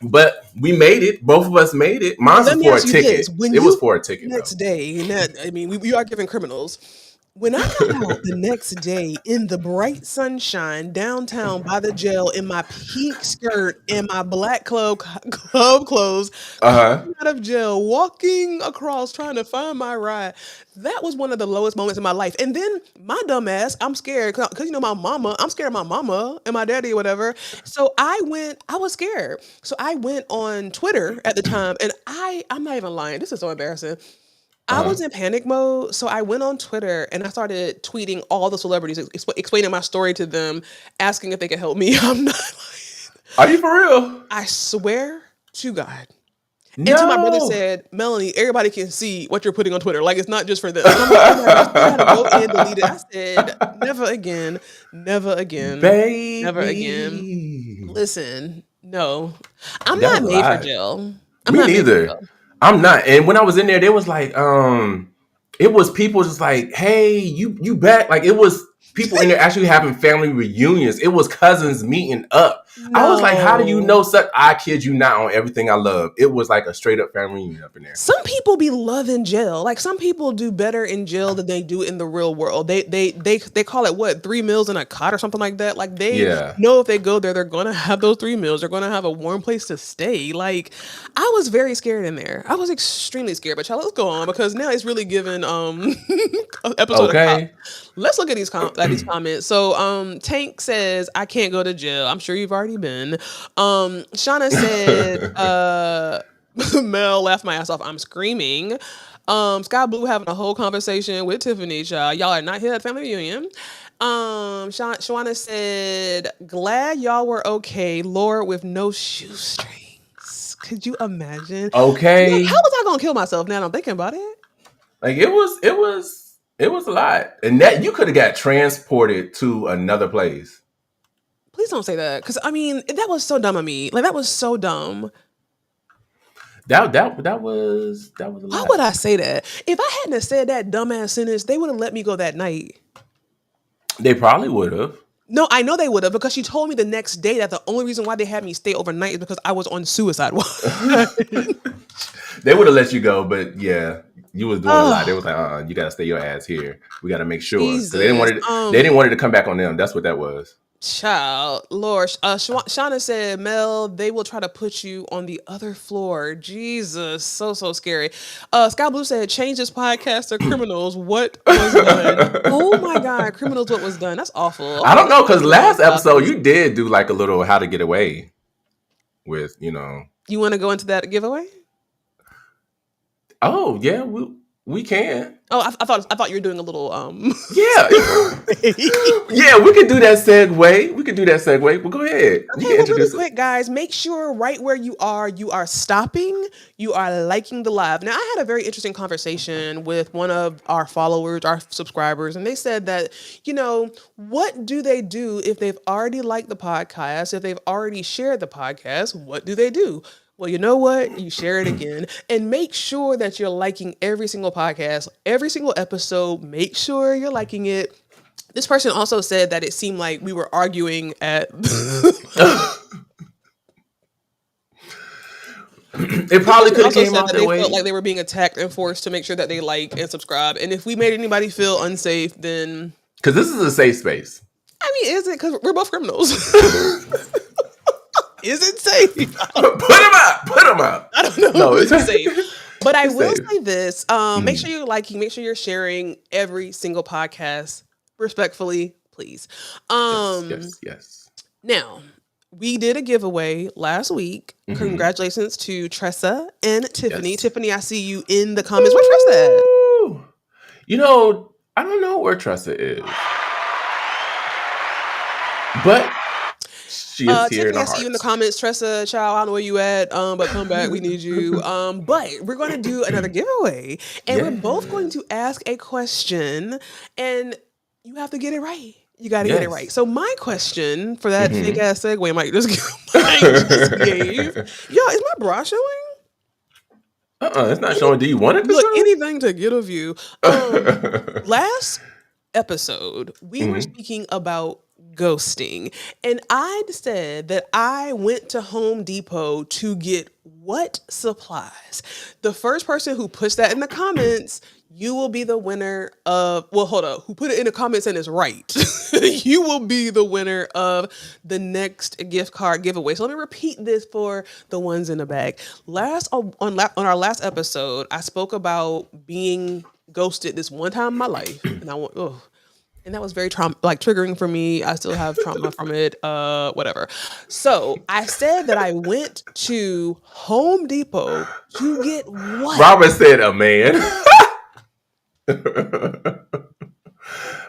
but we made it. Both of us made it. Mine was for a ticket. It was for a ticket. Next day, we are giving criminals. When I got out the next day in the bright sunshine downtown by the jail in my pink skirt and my black club clothes, coming out of jail, walking across trying to find my ride, that was one of the lowest moments in my life. And then my dumb ass, I'm scared because my mama, I'm scared of my mama and my daddy or whatever. So I was scared. So I went on Twitter at the time, and I'm not even lying. This is so embarrassing. I was in panic mode, so I went on Twitter and I started tweeting all the celebrities, explaining my story to them, asking if they could help me. I'm not lying. Are you for real? I swear to God. No. Until my brother said, "Meloney, everybody can see what you're putting on Twitter. Like, it's not just for them." I had to go and delete it. I said, never again, never again, baby. never again. Listen, no. I'm not made for jail. Me neither. I'm not. And when I was in there, there was like, it was people just like, "Hey, you back?" Like it was people in there actually having family reunions. It was cousins meeting up. No. I was like, how do you know such? I kid you not, on everything I love. It was like a straight up family reunion up in there. Some people be loving jail. Like some people do better in jail than they do in the real world. They call it what, 3 meals in a cot or something like that. Like they know if they go there, they're gonna have those 3 meals. They're gonna have a warm place to stay. Like I was very scared in there. I was extremely scared. But y'all, let's go on because now it's really giving episode. Okay. Let's look at these comments. So Tank says, "I can't go to jail." I'm sure you've already been. Shauna said, Mel, laughed my ass off. I'm screaming. Sky Blue having a whole conversation with Tiffany. Y'all are not here at family reunion. Shawana said, "Glad y'all were okay. Lord with no shoestrings." Could you imagine? Okay. How was I gonna kill myself now that I'm thinking about it? Like it was a lot. And that you could have got transported to another place. Please don't say that. Because, I mean, that was so dumb of me. Like, that was so dumb. That was a Why lot. would I say that? If I hadn't have said that dumbass sentence, they would have let me go that night. They probably would have. No, I know they would have because she told me the next day that the only reason why they had me stay overnight is because I was on suicide watch. They would have let you go, but yeah, you was doing a lot. They was like, you gotta stay your ass here. We gotta make sure. Jesus. They didn't want it to come back on them. That's what that was. Child, Lord, Shauna said, Mel, they will try to put you on the other floor. Jesus, so scary. Sky Blue said, change this podcast to Criminals. What was done? Oh my God, Criminals, what was done? That's awful. I don't know, because last episode you did do like a little how to get away with, You want to go into that giveaway? Oh yeah, we can. Oh, I thought you were doing a little Yeah. Yeah, we could do that segue. Well, go ahead. Okay, well, really quick, guys, make sure right where you are stopping, you are liking the live. Now, I had a very interesting conversation with one of our followers, our subscribers, and they said that, what do they do if they've already liked the podcast, if they've already shared the podcast, what do they do? Well, you know what? You share it again and make sure that you're liking every single podcast, every single episode. Make sure you're liking it. This person also said that it seemed like we were arguing at. It probably could have came out that way. Felt like they were being attacked and forced to make sure that they like and subscribe. And if we made anybody feel unsafe, then because this is a safe space. I mean, is it? Because we're both criminals. Is it safe? Put them up. I don't know. No, it's safe. But I will say this: make sure you're liking, make sure you're sharing every single podcast respectfully, please. Yes. Now, we did a giveaway last week. Mm-hmm. Congratulations to Tressa and Tiffany. Yes. Tiffany, I see you in the comments. Where's Tressa at? I don't know where Tressa is, but she is here in our hearts. I see you in the comments. Tressa, child, I don't know where you at, but come back. We need you. But we're going to do another giveaway, and we're both going to ask a question, and you have to get it right. You got to get it right. So my question for that fake ass segue Mike just gave, yo, is my bra showing? It's not showing. Do you want it to look show? Anything to get a view. Last episode, we were speaking about ghosting, and I said that I went to Home Depot to get what supplies. The first person who puts that in the comments, you will be the winner of, who put it in the comments and is right. You will be the winner of the next gift card giveaway. So let me repeat this for the ones in the back. On our last episode, I spoke about being ghosted this one time in my life, and and that was very triggering for me. I still have trauma from it. Whatever. So I said that I went to Home Depot to get what? Robert said a man.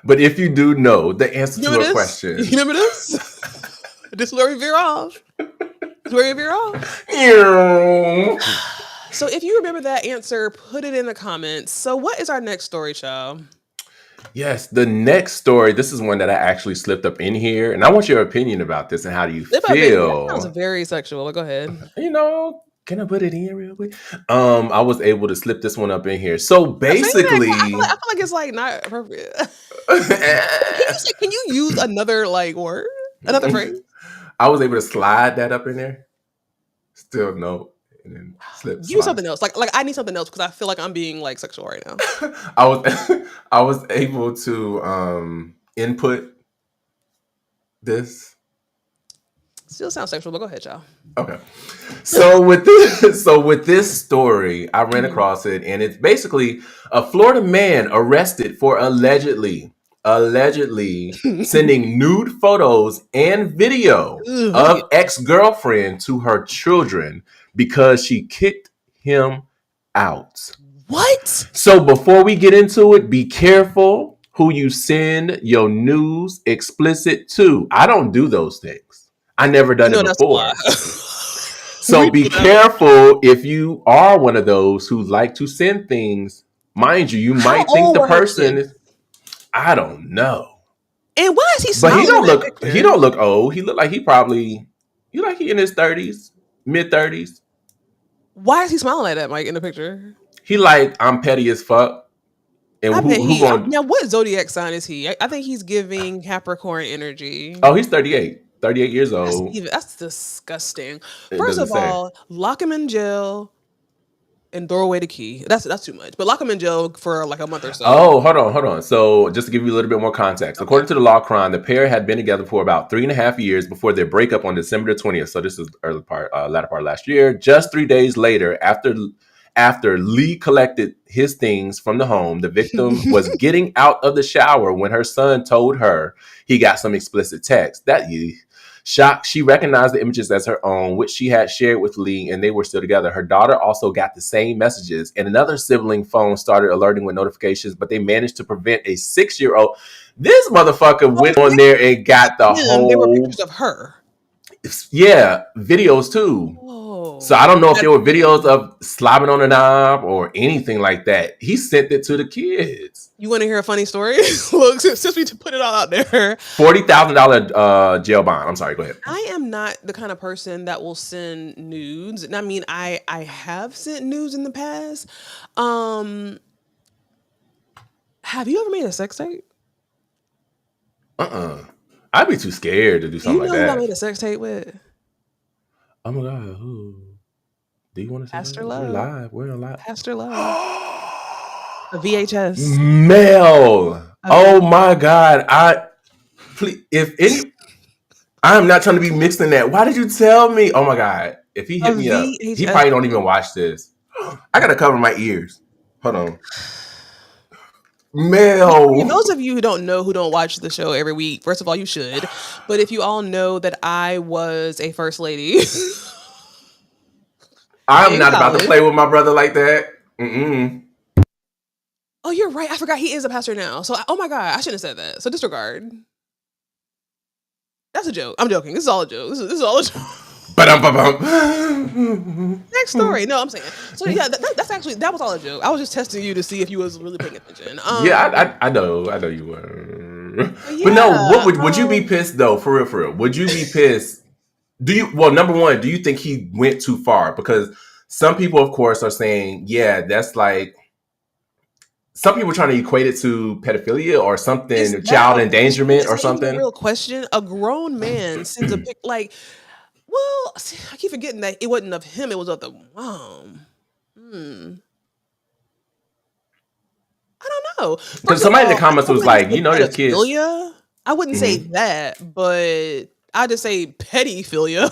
But if you do know the answer to a question. You remember this? This is where we veer off. So if you remember that answer, put it in the comments. So what is our next story, child? Yes, the next story. This is one that I actually slipped up in here, and I want your opinion about this and how do you feel? That sounds very sexual. Go ahead. Can I put it in real quick? I was able to slip this one up in here. So basically, I feel like it's like not appropriate. Can you use another word, another phrase? I was able to slide that up in there. Still no. And then use something else. Like I need something else because I feel like I'm being sexual right now. I was able to input this. Still sounds sexual, but go ahead, y'all. Okay. So with this story, I ran across it, and it's basically a Florida man arrested for allegedly sending nude photos and video of ex-girlfriend to her children because she kicked him out. What? So before we get into it, be careful who you send your news explicit to. I don't do those things. I never done it before. So be careful if you are one of those who like to send things. Mind you might think the person is, I don't know. And why is he smiling? But he don't look old. He look like he in his 30s, mid 30s. Why is he smiling like that, Mike, in the picture? He like, I'm petty as fuck. And I bet who going? now, what zodiac sign is he? I think he's giving Capricorn energy. Oh, he's 38. 38 years old. That's disgusting. It First doesn't of say. all, lock him in jail and throw away the key. That's too much. But lock him in jail for like a month or so. Oh, hold on. So, just to give you a little bit more context, Okay. according to the law crime, the pair had been together for about 3.5 years before their breakup on December the 20th. So, this is the latter part of last year. Just 3 days later, after Lee collected his things from the home, the victim was getting out of the shower when her son told her he got some explicit text. Shocked, she recognized the images as her own, which she had shared with Lee, and they were still together. Her daughter also got the same messages, and another sibling phone started alerting with notifications, but they managed to prevent a 6-year-old. This motherfucker went on there and got the whole... There were pictures of her. Yeah, videos too. Oh, so I don't know if there were videos of slobbing on a knob or anything like that. He sent it to the kids. You want to hear a funny story? Look, since we put it all out there, $40,000 jail bond. I'm sorry. Go ahead. I am not the kind of person that will send nudes. And I mean, I have sent nudes in the past. Have you ever made a sex tape? I'd be too scared to do something like that. You know who I made a sex tape with? Oh my God, who? Do you want to say Pastor that? Love. We're live. We're alive. Pastor Love. A VHS. Mel. Oh my God. I'm not trying to be mixed in that. Why did you tell me? Oh my God. If he hit me up, he probably don't even watch this. I gotta cover my ears. Hold on. Mel. For those of you who don't watch the show every week, first of all, you should. But if you all know that I was a first lady, I'm not about to play with my brother like that. Oh, you're right. I forgot he is a pastor now. So, oh my God, I shouldn't have said that. So disregard. That's a joke. I'm joking. This is all a joke. This is all a joke. Next story. No, I'm saying. So yeah, that was all a joke. I was just testing you to see if you was really paying attention. Yeah, I know you were. Yeah, but no, would you be pissed though? For real? Would you be pissed? Number one, do you think he went too far? Because some people, of course, are saying, yeah, that's like. Some people are trying to equate it to pedophilia or something, child endangerment or something. A real question. A grown man sends a pic like. Well, I keep forgetting that it wasn't of him; it was of the mom. I don't know. Because somebody in the comments was like, there's kids. I wouldn't say that, but I just say pedophilia.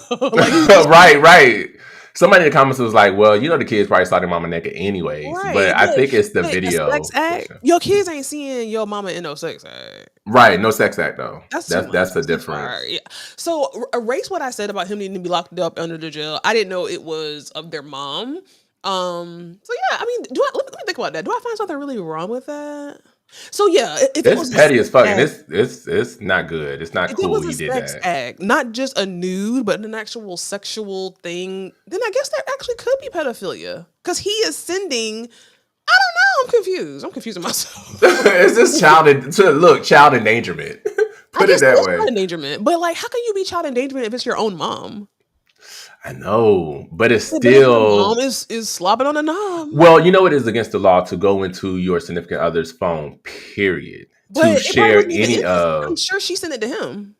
Right. Somebody in the comments was like, well, the kids probably saw their mama naked anyways. Right, but I think it's the video. Sex act? Your kids ain't seeing your mama in no sex act. Right, no sex act though. That's the difference. Yeah. So erase what I said about him needing to be locked up under the jail. I didn't know it was of their mom. So yeah, I mean, let me think about that. Do I find something really wrong with that? So yeah, if it's petty as fuck, and it's not good. It's not cool. He did that. Act, not just a nude, but an actual sexual thing. Then I guess that actually could be pedophilia because he is sending. I don't know. I'm confused. I'm confusing myself. It's just child endangerment. Put it that way. Child endangerment, but like, how can you be child endangerment if it's your own mom? I know, but it's still mom is slobbing on a knob. Well, it is against the law to go into your significant other's phone, period. But to share any of. I'm sure she sent it to him.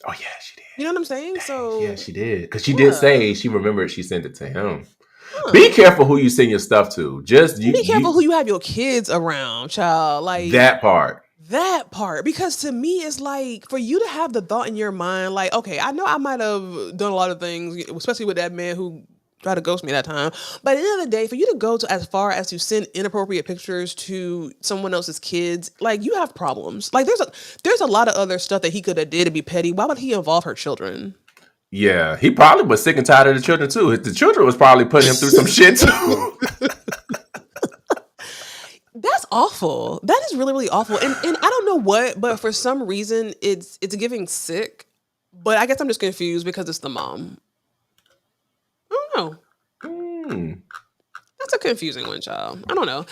Oh yeah, she did. You know what I'm saying? So yeah, she did because she did say she remembered she sent it to him. Be careful who you send your stuff to. Be careful who you have your kids around, child. Like that part. Because to me it's like for you to have the thought in your mind like, okay, I know I might have done a lot of things, especially with that man who tried to ghost me that time, but at the end of the day, for you to go to as far as to send inappropriate pictures to someone else's kids, like you have problems. Like there's a lot of other stuff that he could have did to be petty. Why would he involve her children? Yeah, he probably was sick and tired of the children too. The children was probably putting him through some shit too. That's awful. That is really, really awful. And I don't know what, but for some reason it's giving sick. But I guess I'm just confused because it's the mom. I don't know. That's a confusing one, child. I don't know.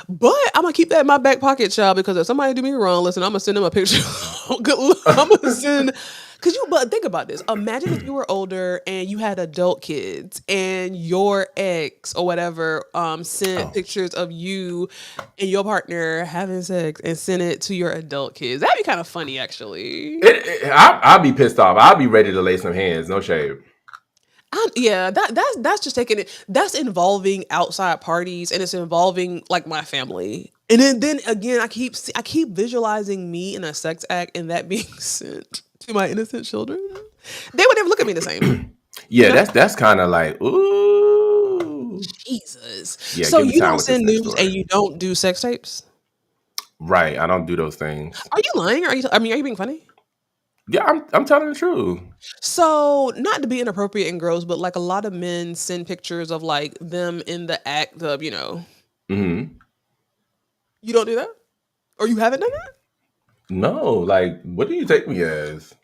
But I'm gonna keep that in my back pocket, child, because if somebody do me wrong, listen, I'm gonna send them a picture. I'm gonna send But think about this. Imagine if you were older and you had adult kids and your ex or whatever sent Oh, pictures of you and your partner having sex and sent it to your adult kids. That'd be kind of funny, actually. I'll be pissed off. I'll be ready to lay some hands. No shade. Yeah, that's just taking it. That's involving outside parties, and it's involving like my family. And then again, I keep visualizing me in a sex act, and that being sent to my innocent children. They would never look at me the same. Yeah, You know? that's kind of like, ooh. Jesus. Yeah, So give me you time don't with this send next news and story. you don't do sex tapes? Right, I don't do those things. Are you lying? Are you being funny? Yeah, I'm telling the truth. So, not to be inappropriate and gross, but like a lot of men send pictures of like them in the act of, Hmm. you don't do that? Or you haven't done that? No, like, what do you take me as?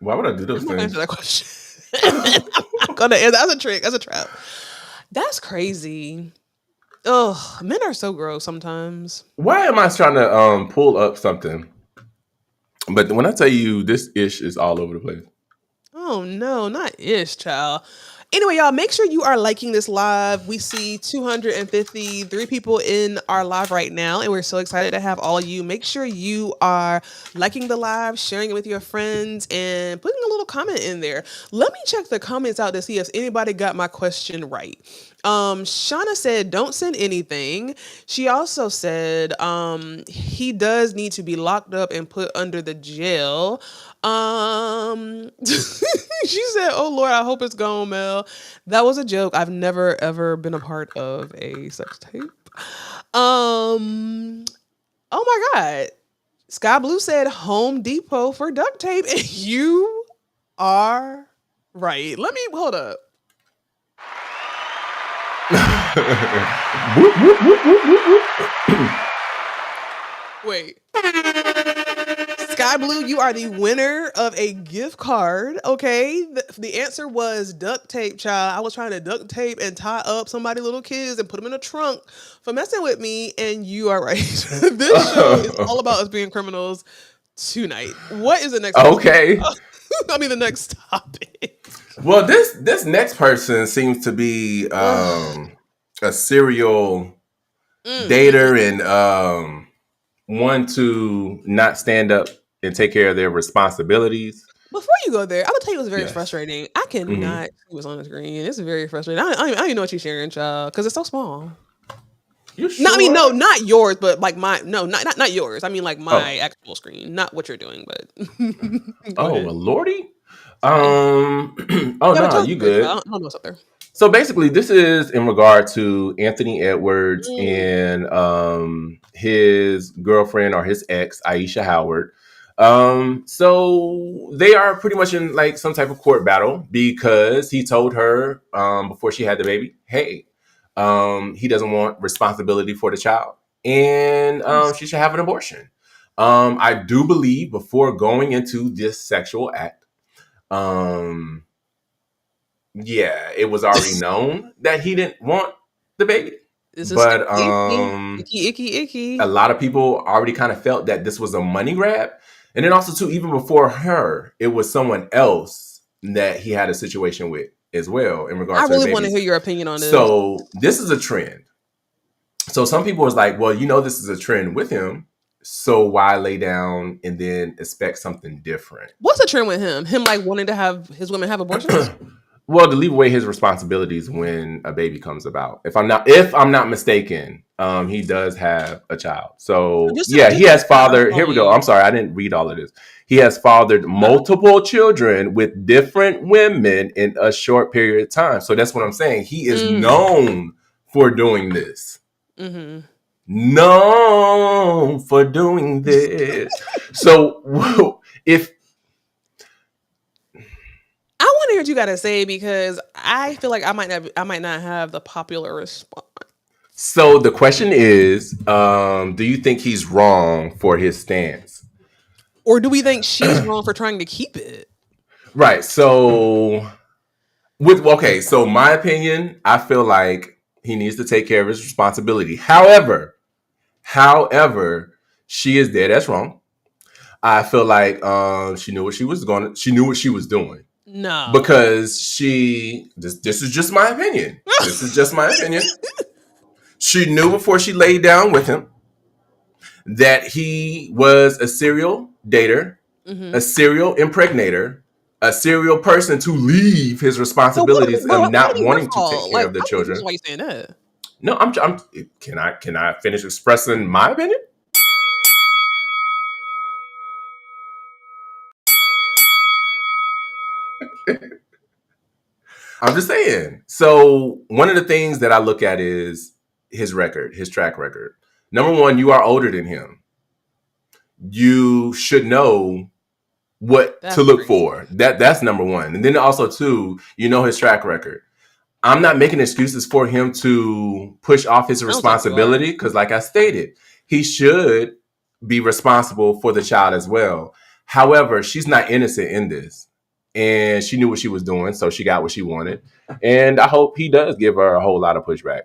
Why would I do those I'm not gonna answer things? that question. I'm gonna answer. That's a trick. That's a trap. That's crazy. Ugh, men are so gross sometimes. Why am I trying to pull up something? But when I tell you this ish is all over the place. Oh no, not ish, child. Anyway, y'all, make sure you are liking this live. We see 253 people in our live right now, and we're so excited to have all of you. Make sure you are liking the live, sharing it with your friends, and putting a little comment in there. Let me check the comments out to see if anybody got my question right. Shauna said, don't send anything. She also said, he does need to be locked up and put under the jail. She said, "Oh Lord, I hope it's gone, Mel." That was a joke. I've never ever been a part of a sex tape. Um, oh my God, Sky Blue said Home Depot for duct tape, and you are right. Let me hold up. Whoop, whoop, whoop, whoop, whoop, whoop. Wait. Sky Blue, you are the winner of a gift card. Okay. The answer was duct tape, child. I was trying to duct tape and tie up somebody's little kids and put them in a trunk for messing with me. And you are right. This show is all about us being criminals tonight. What is the next question? Okay. The next topic. Well, this next person seems to be a serial dater and one to not stand up and take care of their responsibilities. Before you go there, I'm gonna tell you what's very Yes. frustrating. I Hmm. cannot see what's on the screen. It's very frustrating. I don't even know what you're sharing, child, because it's so small. You No, sure? no, not yours, but like my no, not yours. I mean like my Oh, actual screen, not what you're doing. But go oh, ahead. well, Lordy. Sorry. Oh Yeah, but no, tell us you the story, good. child. I don't know what's up there. So basically, this is in regard to Anthony Edwards Mm. and his girlfriend or his ex, Aisha Howard. So they are pretty much in like some type of court battle because he told her before she had the baby, hey, he doesn't want responsibility for the child and she should have an abortion. I do believe before going into this sexual act, um, yeah, it was already known that he didn't want the baby. This is But icky, icky, a icky. lot of people already kind of felt that this was a money grab. And then also too, even before her, it was someone else that he had a situation with as well in I regards to the really want to baby. hear your opinion on this. So this is a trend. So some people was like, well, this is a trend with him. So why lay down and then expect something different? What's the trend with him? Him like wanting to have his women have abortions? Well, to leave away his responsibilities when a baby comes about. If I'm not mistaken, he does have a child. So yeah, Just he to has confirm, I'm fathered. Here we go. following. I'm sorry, I didn't read all of this. He has fathered multiple children with different women in a short period of time. So that's what I'm saying. He is known for doing this. Mm-hmm. Known for doing this. So if I want to hear what you gotta say because I feel like I might not have the popular response. So the question is, do you think he's wrong for his stance? Or do we think she's wrong for trying to keep it? Right. So so my opinion, I feel like he needs to take care of his responsibility. However, she is dead. That's wrong. I feel like she knew what she was going. She knew what she was doing No. because This is just my opinion. This is just my opinion. She knew before she laid down with him that he was a serial dater, a serial impregnator, a serial person to leave his responsibilities of Why not did he her wanting to take fault? care Like, of the I'm confused children. why you saying that. No, I'm. Can I finish expressing my opinion? I'm just saying. So one of the things that I look at is his record, his track record. Number one, you are older than him. You should know what That's to look crazy. for. That's number one. And then also two, you know his track record. I'm not making excuses for him to push off his I don't think you are. responsibility because, like I stated, he should be responsible for the child as well. However, she's not innocent in this. And she knew what she was doing, so she got what she wanted. And I hope he does give her a whole lot of pushback.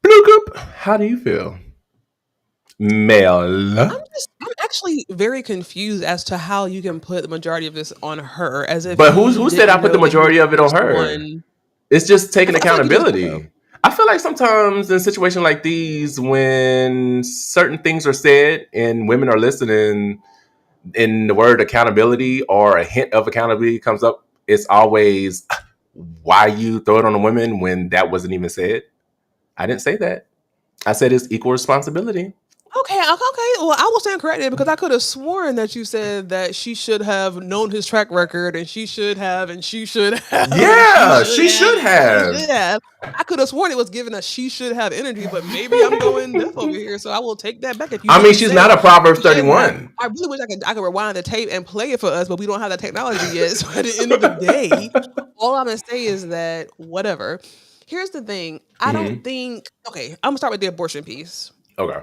Bloop, how do you feel? Mel. I'm actually very confused as to how you can put the majority of this on her, as if But you who said I didn't put the know that he was majority of the it on first her? one. It's just taking I feel like you just kind of. accountability. I feel like sometimes in situations like these, when certain things are said and women are listening, and the word accountability or a hint of accountability comes up, it's always why you throw it on the women when that wasn't even said. I didn't say that. I said it's equal responsibility. Okay. Well, I will stand corrected because I could have sworn that you said that she should have known his track record, and she should have, and she should have, Yeah, she should and she have. should have. I could have sworn it was given a she should have energy, but maybe I'm going deaf over here, so I will take that back if you I mean, didn't she's say not a Proverbs she should have. 31. I really wish I could rewind the tape and play it for us, but we don't have that technology yet. So at the end of the day, all I'm gonna say is that whatever. Here's the thing. I don't think. Okay, I'm gonna start with the abortion piece. Okay.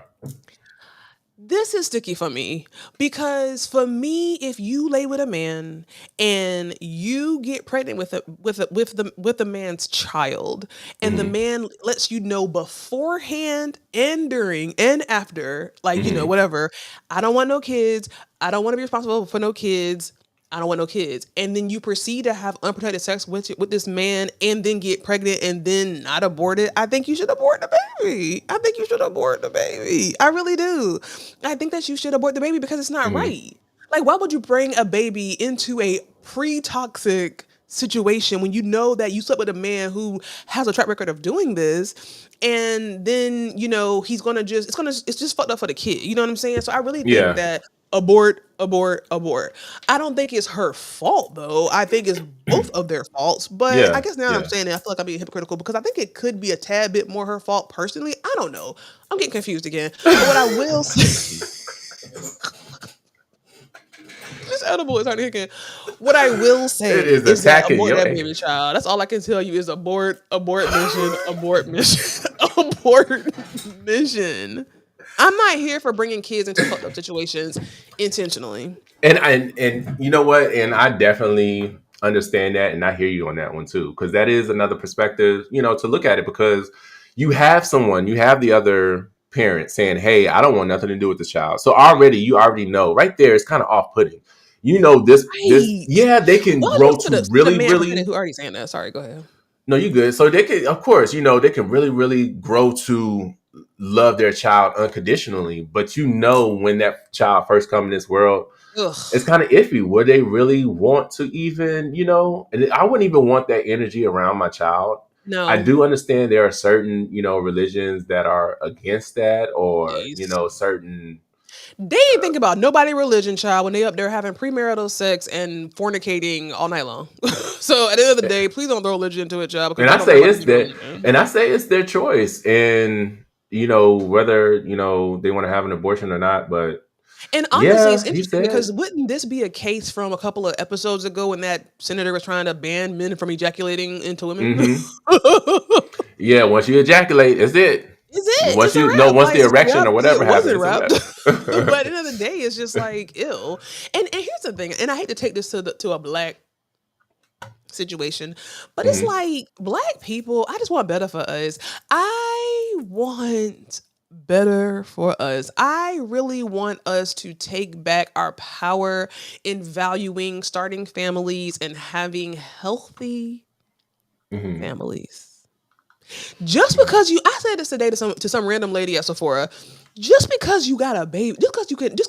This is sticky for me because for me, if you lay with a man and you get pregnant with the man's child, and the man lets you know beforehand and during and after, like whatever, I don't want no kids. I don't want to be responsible for no kids. I don't want no kids. And then you proceed to have unprotected sex with this man and then get pregnant and then not abort it. I think you should abort the baby. I think you should abort the baby. I really do. I think that you should abort the baby because it's not right. Like, why would you bring a baby into a pre-toxic situation when you know that you slept with a man who has a track record of doing this, and then it's just fucked up for the kid. You know what I'm saying? So I really think Yeah. that abort. I don't think it's her fault though. I think it's both of their faults. But I Yeah. guess now that I'm Yeah. saying it, I feel like I'm being hypocritical because I think it could be a tad bit more her fault personally. I don't know. I'm getting confused again. But what I will say, this edible is already hitting. What I will say It is is that attacking abort your that ass. baby child. That's all I can tell you is abort mission, abort mission, abort mission. I'm not here for bringing kids into fucked up situations intentionally. And you know what? And I definitely understand that, and I hear you on that one too, because that is another perspective, to look at it. Because you have the other parent saying, "Hey, I don't want nothing to do with the child." So you already know right there. It's kind of off-putting. This, Right. yeah, they can Well, grow to to the really, man presented really. who already saying that. Sorry, go ahead. No, you good. So they can, of course, they can really, really grow to love their child unconditionally. But when that child first come in this world, it's Ugh. kind of iffy. Would they really want to even, and I wouldn't even want that energy around my child. I No. do understand there are certain, religions that are against that, or, Please. certain. They ain't think about nobody religion, child, when they up there having premarital sex and fornicating all night long. So at the end of the day, please don't throw religion into it, child, because And y'all I don't care say about it's these that, religion. and I say it's their choice, and whether they want to have an abortion or not. But And honestly, it's yeah, he interesting said. because wouldn't this be a case from a couple of episodes ago when that senator was trying to ban men from ejaculating into women? Yeah, once you ejaculate, it's it. It's a wrap. Once Like, the it's a erection wrap or till whatever it happens, wasn't it's a wrapped. wrap. But at the end of the day, it's just like ill. And here's the thing, and I hate to take this to a black situation, but it's like black people. I just want better for us. I want better for us. I really want us to take back our power in valuing starting families and having healthy Mhm. families. Just Right. because I said this today to some random lady at Sephora, just because you got a baby, just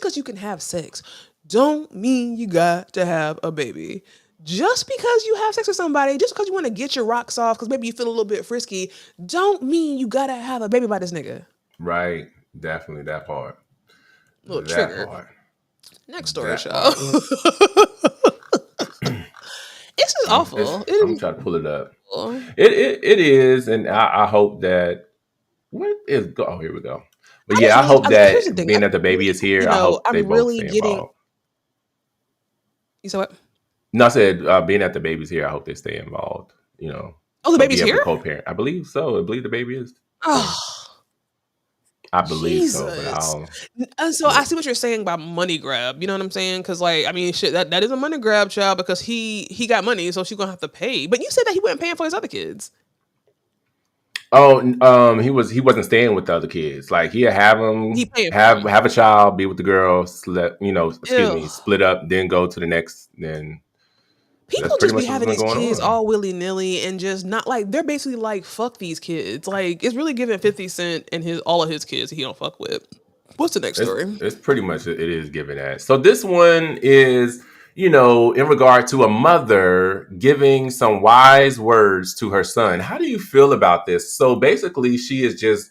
because you can have sex, don't mean you got to have a baby. Just because you have sex with somebody, just because you want to get your rocks off, because maybe you feel a little bit frisky, don't mean you gotta have a baby by this nigga. Right. Definitely that part. Little That trigger. part. Next story, That show. part. It's just awful. It I'm is trying to pull it up. awful. It is, and I hope that what is go. Oh, here we go. But I just yeah, I really, hope here's the that thing. I being that the really, baby is here, I hope they I'm both really stay getting. involved. You said what? No, I said being that the baby's here, I hope they stay involved. Oh, the So baby's be able to here? co-parent. I believe so. I believe the baby is here. Oh, I believe so, but Jesus. I'll. And so I Look. see what you're saying about money grab. You know what I'm saying? Because like, I mean, shit, that is a money grab, child. Because he got money, so she's gonna have to pay. But you said that he wasn't paying for his other kids. Oh, he wasn't staying with the other kids. Like he'd have He them paying for have a child, be with the girl, excuse them. me, split up, then go to the next. Then that's People pretty just be much what's having been these going kids on. all willy nilly and just not like they're basically like fuck these kids. Like it's really giving 50 Cent and his all of his kids he don't fuck with. What's the next story? It's pretty much it is given that. So this one is in regard to a mother giving some wise words to her son. How do you feel about this? So basically, she is just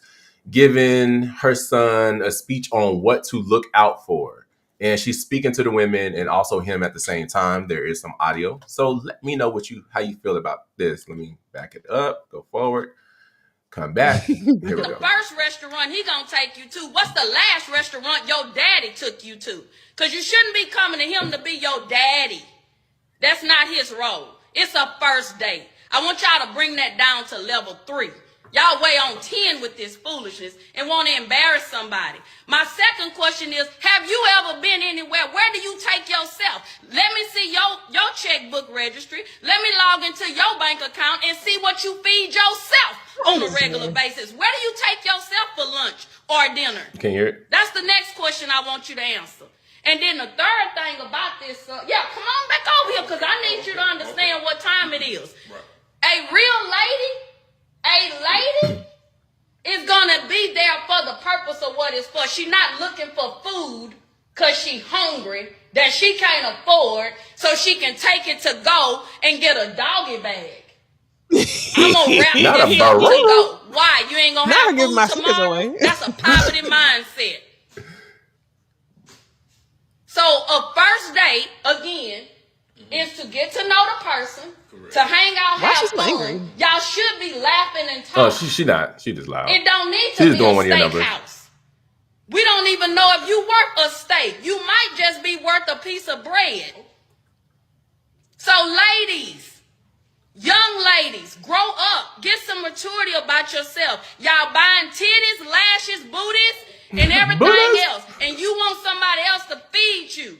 giving her son a speech on what to look out for. And she's speaking to the women and also him at the same time. There is some audio. So let me know how you feel about this. Let me back it up, go forward, come back. Here we The go. first restaurant he gonna take you to, what's the last restaurant your daddy took you to? Because you shouldn't be coming to him to be your daddy. That's not his role. It's a first date. I want y'all to bring that down to level 3. Y'all way on 10 with this foolishness and want to embarrass somebody. My second question is, have you ever been anywhere? Where do you take yourself? Let me see your checkbook registry. Let me log into your bank account and see what you feed yourself on a regular basis. Where do you take yourself for lunch or dinner? Can you hear it? That's the next question I want you to answer. And then the third thing about this, come on back over here because I need you to understand what time it is. Right. A lady is going to be there for the purpose of what it's for. She's not looking for food because she's hungry that she can't afford so she can take it to go and get a doggy bag. I'm going to wrap Not this a up to burrito. go. Why? You ain't going to have give my food secrets tomorrow? away. That's a poverty mindset. So a first date, again, is to get to know the person, to hang out, Why have she's so fun. angry? Y'all should be laughing and Oh, talking. she not. She just loud. It don't need She's to just be doing a one of your numbers. steakhouse. We don't even know if you worth a steak. You might just be worth a piece of bread. So ladies, young ladies, grow up. Get some maturity about yourself. Y'all buying titties, lashes, booties, and everything else. And you want somebody else to feed you.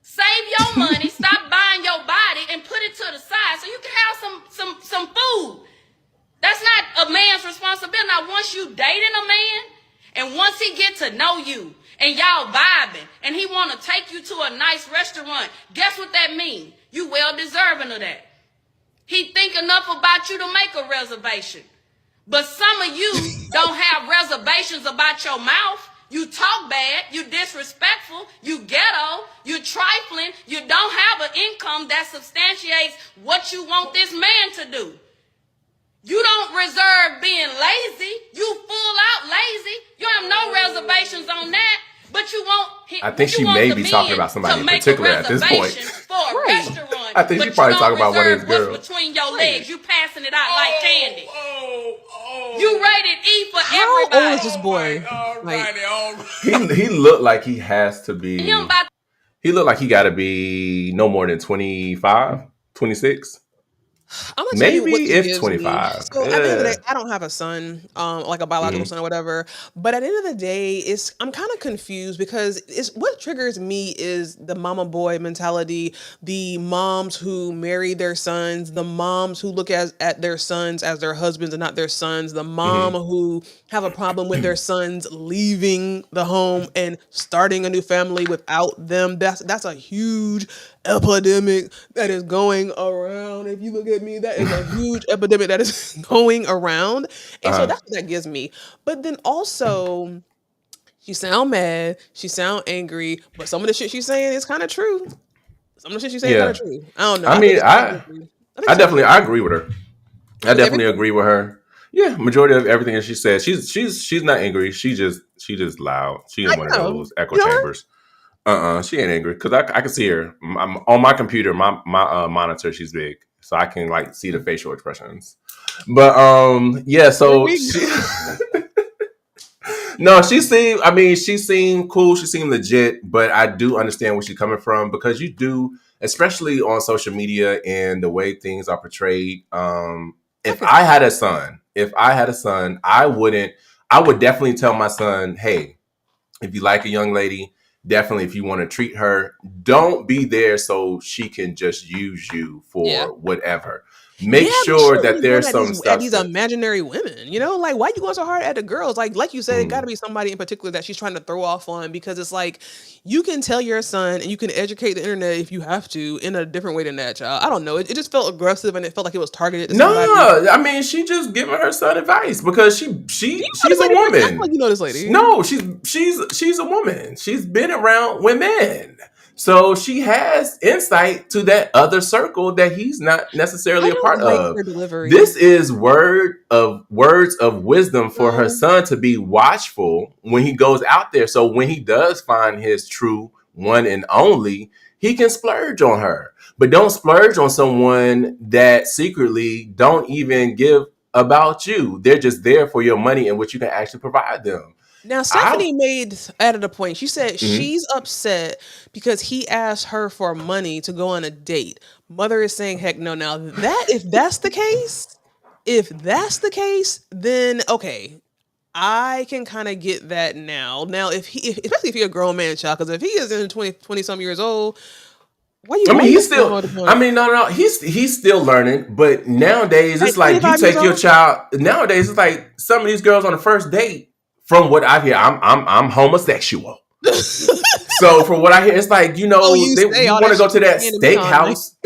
Save your money, stop buying your body, and put it to the side so you can have some food. That's not a man's responsibility. Now, once you dating a man, and once he get to know you, and y'all vibing, and he want to take you to a nice restaurant, guess what that means? You well deserving of that. He think enough about you to make a reservation. But some of you don't have reservations about your mouth. You talk bad, you disrespectful, you ghetto, you trifling, you don't have an income that substantiates what you want this man to do. You don't reserve being lazy. You full out lazy. You have no reservations on that. But you want. I think she may be talking about somebody in particular at this point. For a restaurant, I think she probably talking about one of his girls. What's between your legs? You passing it out like candy. You rated E for everybody. How old is this boy? He looked like he has to be. He looked like he got to be no more than 25, 26. I'm gonna tell you what Maybe this if gives me. 25. So at the end of the day, I don't have a son, like a biological Mhm. son or whatever. But at the end of the day, I'm kind of confused because it's what triggers me is the mama boy mentality, the moms who marry their sons, the moms who look at their sons as their husbands and not their sons, the mom Mhm. who have a problem with their sons leaving the home and starting a new family without them. That's a huge epidemic that is going around. If you look at me, that is a huge epidemic that is going around. And so Uh-huh. that's what that gives me. But then also, she sound mad, she sound angry, but some of the shit she's saying is kind of true. Some of the shit she's saying kind of Yeah. true. I don't know. I I think mean, it's contradictory. I think I it's definitely contradictory. I agree with her. I With definitely everything? agree with her. Yeah, majority of everything that she said. She's not angry. She just loud. She I in one of those echo you know her? chambers. She ain't angry because I can see her. I'm, on my computer, my monitor. She's big, so I can like see the facial expressions. But yeah. There So we she go. no, she seemed. I mean, she seemed cool. She seemed legit. But I do understand where she's coming from because you do, especially on social media and the way things are portrayed. I If can I see had that. a son, if I had a son, I wouldn't. I would definitely tell my son, hey, if you like a young lady, definitely if you want to treat her, don't be there so she can just use you Yeah. for whatever. Make Yeah, but you sure shouldn't that be going there's at some these substance. imaginary women, you know? Like, why you going so hard at the girls? Like you said, it got to Mm. be somebody in particular that she's trying to throw off on because it's like you can tell your son and you can educate the internet if you have to in a different way than that, child. I don't know. It just felt aggressive and it felt like it was targeted to No, somebody. I mean she just giving her son advice because she Do she you know she's this a lady, Brittany? I feel like woman. you know this lady. No, she's a woman. She's been around women. So she has insight to that other circle that he's not necessarily I a part don't like of. her delivery. This is words of wisdom for her No. son to be watchful when he goes out there. So when he does find his true one and only, he can splurge on her. But don't splurge on someone that secretly don't even give about you. They're just there for your money and what you can actually provide them. Now, I Stephanie added a point. She said mhm. she's upset because he asked her for money to go on a date. Mother is saying, heck no. Now, if that's the case, then okay. I can kind of get that now. Now, especially if you're a grown man child, because if he is in 20 some years old, I mean, why you he's asking still. her to go I on mean, no, he's still learning. But nowadays, like it's like you 25 years take your old? child. Nowadays, it's like some of these girls on the first date. From what I hear, I'm homosexual. So from what I hear, it's like Oh, you say you all want that to go shit to you that saying to me all night. steakhouse.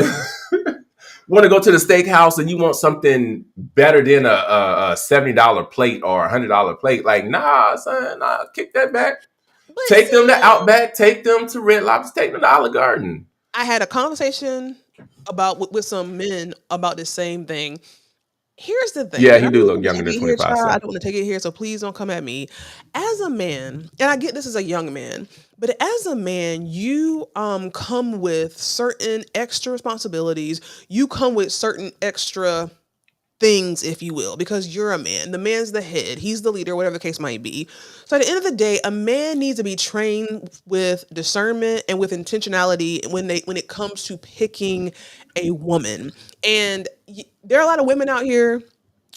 Want to go to the steakhouse and you want something better than a $70 plate or $100 plate. Like, nah, son, nah, kick that back. But Take them to see, Outback. Take them to Red Lobster. Take them to Olive Garden. I had a conversation with some men about the same thing. Here's the thing, Yeah, and he I don't do want look to younger take than it here, 25. child. I So don't want to take it here, so please don't come at me. As a man, and I get this as a young man, but as a man, you come with certain extra responsibilities. You come with certain extra things, if you will, because you're a man. The man's the head, he's the leader, whatever the case might be. So at the end of the day, a man needs to be trained with discernment and with intentionality when it comes to picking a woman. And there are a lot of women out here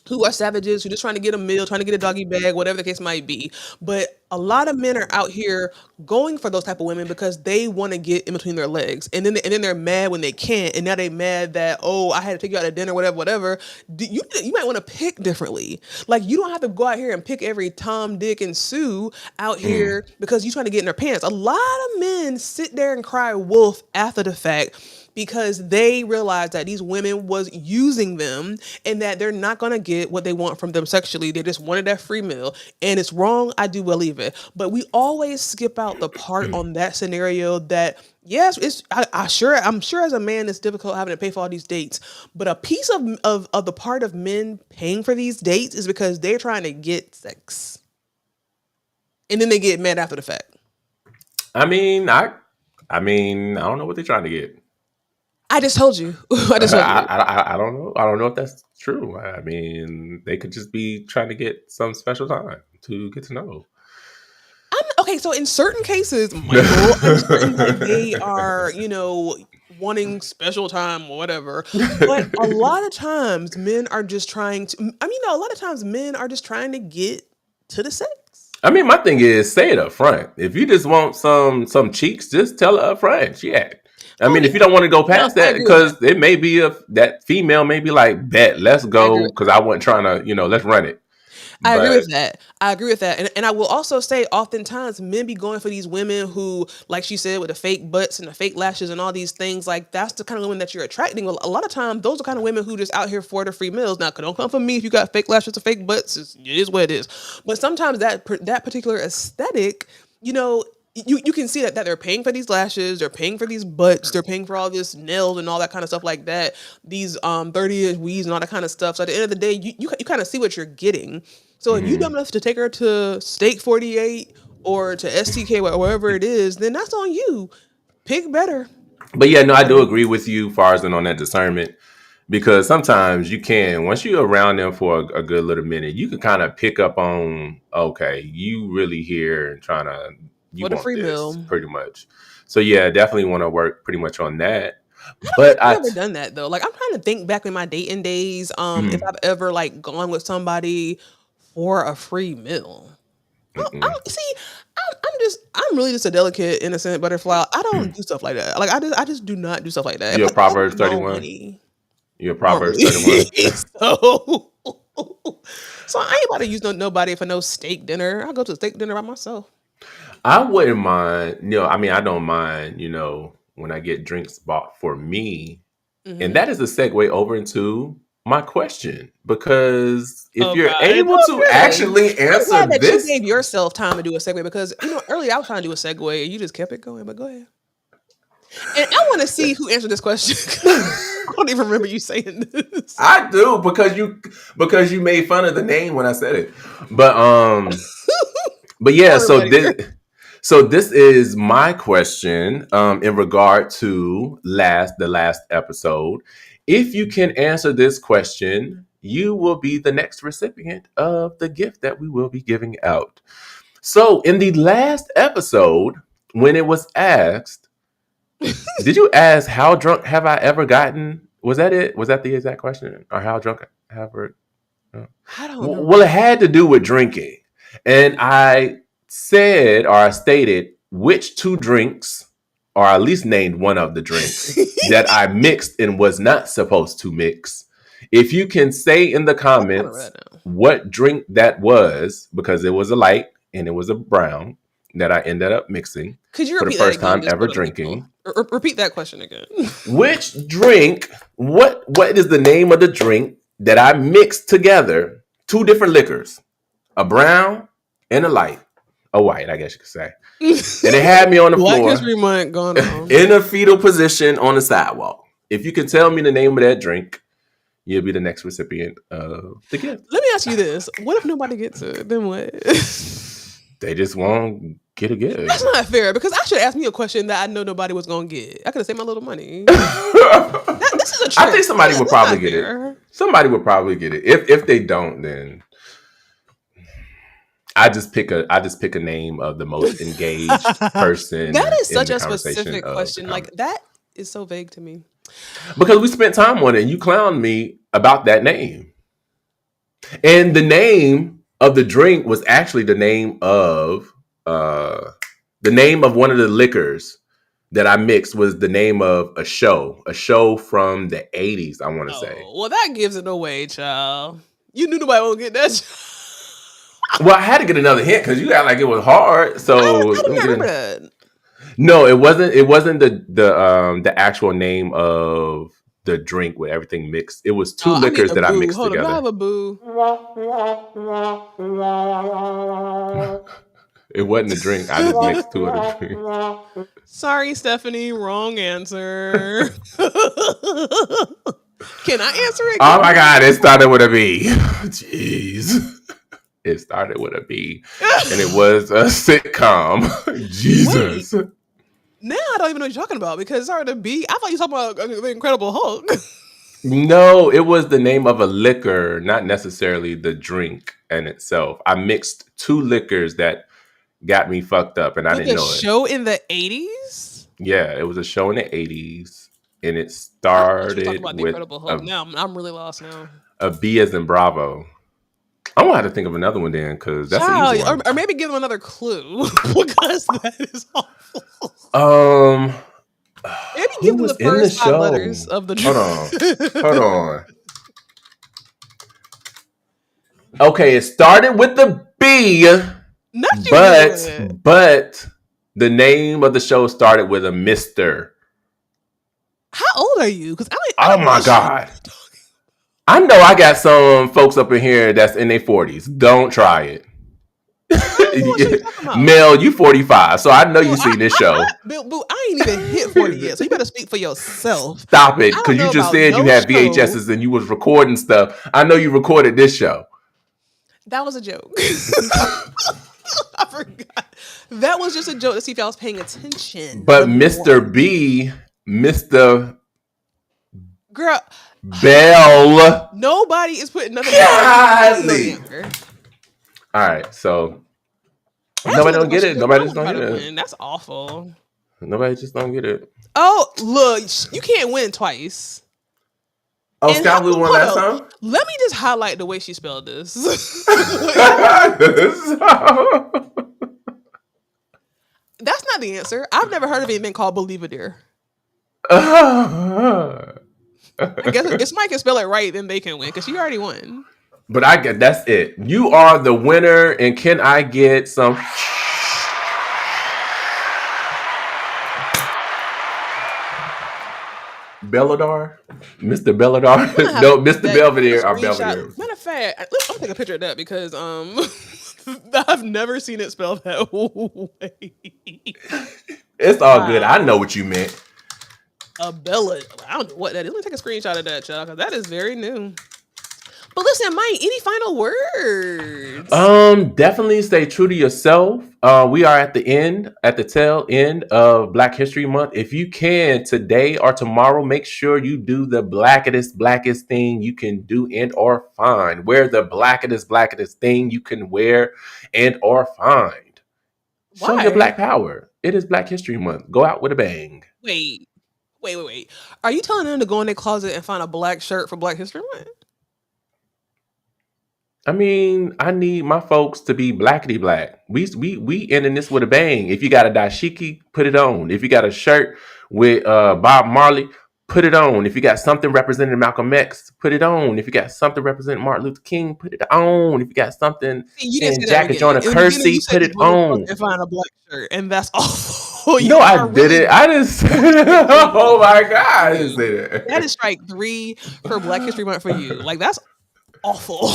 who are savages, who just trying to get a meal, trying to get a doggy bag, whatever the case might be. But a lot of men are out here going for those type of women because they want to get in between their legs, and then they're mad when they can't, and now they mad that, oh, I had to take you out to dinner, whatever, whatever. You might want to pick differently. Like, you don't have to go out here and pick every Tom, Dick, and Sue out mm. here because you trying to get in their pants. A lot of men sit there and cry wolf after the fact because they realize that these women was using them and that they're not going to get what they want from them sexually. They just wanted that free meal, and it's wrong. I do believe it, but we always skip out the part on that scenario that yes, I'm sure as a man it's difficult having to pay for all these dates, but a piece of the part of men paying for these dates is because they're trying to get sex, and then they get mad after the fact. I mean, I don't know what they're trying to get. I just told you. I just told you. I don't know. I don't know if that's true. I mean, they could just be trying to get some special time to get to know. Okay, so in certain cases, Michael, I'm certain that they are, wanting special time or whatever. But a lot of times men are just trying to, a lot of times men are just trying to get to the sex. I mean, my thing is, say it up front. If you just want some cheeks, just tell her up front. Yeah. I mean, if you don't want to go past that, because it may be that female may be like, bet, let's go, because I wasn't trying to, let's run it. I agree with that. And I will also say, oftentimes men be going for these women who, like she said, with the fake butts and the fake lashes and all these things. Like, that's the kind of women that you're attracting. A lot of times, those are kind of women who just out here for the free meals. Now, don't come for me if you got fake lashes or fake butts. It is what it is. But sometimes that particular aesthetic, you can see that they're paying for these lashes, they're paying for these butts, they're paying for all this nails and all that kind of stuff like that. These 30-inch weaves and all that kind of stuff. So at the end of the day, you kind of see what you're getting. So if you dumb enough to take her to Steak 48 or to STK, wherever it is, then that's on you. Pick better. But yeah, no, I do agree with you, Farzan, on that discernment. Because sometimes you can, once you're around them for a good little minute, you can kind of pick up on, okay, you really here and trying to, you what want a free this, meal. pretty much. So yeah, definitely want to work pretty much on that. I've never done that though. Like, I'm trying to think back in my dating days, if I've ever like gone with somebody for a free meal. I'm really just a delicate, innocent butterfly. I don't do stuff like that. Like, I just do not do stuff like that. You're a Proverbs 31. You're a Proverbs 31. So I ain't about to use nobody for no steak dinner. I'll go to a steak dinner by myself. I wouldn't mind, I don't mind, when I get drinks bought for me. Mm-hmm. And that is a segue over into my question, because if you're able to actually answer I'm glad this, that you gave yourself time to do a segue, because earlier I was trying to do a segue and you just kept it going. But go ahead. And I want to see who answered this question. I don't even remember you saying this. I do, because you made fun of the name when I said it. But yeah. So this is my question in regard to the last episode. If you can answer this question, you will be the next recipient of the gift that we will be giving out. So in the last episode, when it was asked, did you ask how drunk have I ever gotten? Was that it? Was that the exact question? Or how drunk have I ever? I don't know. Well, it had to do with drinking. And I said, or I stated, which two drinks, or at least named one of the drinks that I mixed and was not supposed to mix. If you can say in the comments what drink that was, because it was a light and it was a brown that I ended up mixing for the first time ever drinking. Repeat that question again. Which drink, what is the name of the drink that I mixed together? Two different liquors, a brown and a light. A white, I guess you could say. And it had me on the Black floor History Month going on. in a fetal position on the sidewalk. If you can tell me the name of that drink, you'll be the next recipient of the gift. Let me ask you this. What if nobody gets it? Then what? They just won't get a gift. That's not fair, because I should ask me a question that I know nobody was going to get. I could have saved my little money. This is a trick. I think somebody would probably get it. Somebody would probably get it. If they don't, then I just pick a name of the most engaged person. That is such a specific question. Like, that is so vague to me. Because we spent time on it and you clowned me about that name. And the name of the drink was actually the name of one of the liquors that I mixed was the name of a show from the 80s, I want to say. Well, that gives it away, child. You knew nobody would get that. Well, I had to get another hint because you got like it was hard. So I don't remember that. No, it wasn't. It wasn't the actual name of the drink with everything mixed. It was two liquors that I mixed together. I have a boo. It wasn't a drink. I just mixed two of the drinks. Sorry, Stephanie. Wrong answer. Can I answer it? Oh my God! It started with a B. Jeez. It started with a B, and it was a sitcom. Jesus. Wait. Now I don't even know what you're talking about because it started with a B. I thought you were talking about the Incredible Hulk. No, it was the name of a liquor, not necessarily the drink in itself. I mixed two liquors that got me fucked up, and I didn't know it. A show in the 80s? Yeah, it was a show in the 80s. and it I thought you were talking started about the with Incredible Hulk. Now I'm really lost now. a B as in Bravo. I'm gonna have to think of another one then, because that's an easy one. Or maybe give them another clue because that is awful. Maybe Who give them was the in the first 5 show? letters of the. Hold on. Okay, it started with the B, but the name of the show started with a Mr. How old are you? Because Oh my God. I know I got some folks up in here that's in their 40s. Don't try it. Mel, you 45, so I know you seen this show. Boo, I ain't even hit 40 yet, so you better speak for yourself. Stop it, because you just said you had VHSs and you was recording stuff. I know you recorded this show. That was a joke. I forgot. That was just a joke to see if I was paying attention. But Mr. B, Mr. Girl, Bell. Nobody is putting nothing. Godly. All right, so nobody don't get it. Nobody just don't get it. That's awful. Nobody just don't get it. Oh, look, you can't win twice. Oh, Scott Blue won last time? Let me just highlight the way she spelled this. That's not the answer. I've never heard of it being called Believer. I guess if somebody can spell it right, then they can win because she already won. But I get that's it. You are the winner, and can I get some? Belladar? Mr. Belladar? No, Mr. Belvedere or Belvedere. Matter of fact, I'm gonna take a picture of that because I've never seen it spelled that way. It's all good. I know what you meant. A Bella. I don't know what that is. Let me take a screenshot of that, child, because that is very new. But listen, Mike, any final words? Definitely stay true to yourself. We are at the tail end of Black History Month. If you can, today or tomorrow, make sure you do the blackest thing you can do and or find. Wear the blackest thing you can wear and or find. Why? Show your black power. It is Black History Month. Go out with a bang. Wait. Are you telling them to go in their closet and find a black shirt for Black History Month? I mean, I need my folks to be blackety black. We ending this with a bang. If you got a dashiki, put it on. If you got a shirt with Bob Marley, put it on. If you got something representing Malcolm X, put it on. If you got something representing Martin Luther King, put it on. If you got something saying Jack and John and Kersey, put it on. And find a black shirt, and that's all. No, I didn't. I just. Oh my God, I didn't say that. That is strike 3 for Black History Month for you. Like that's awful.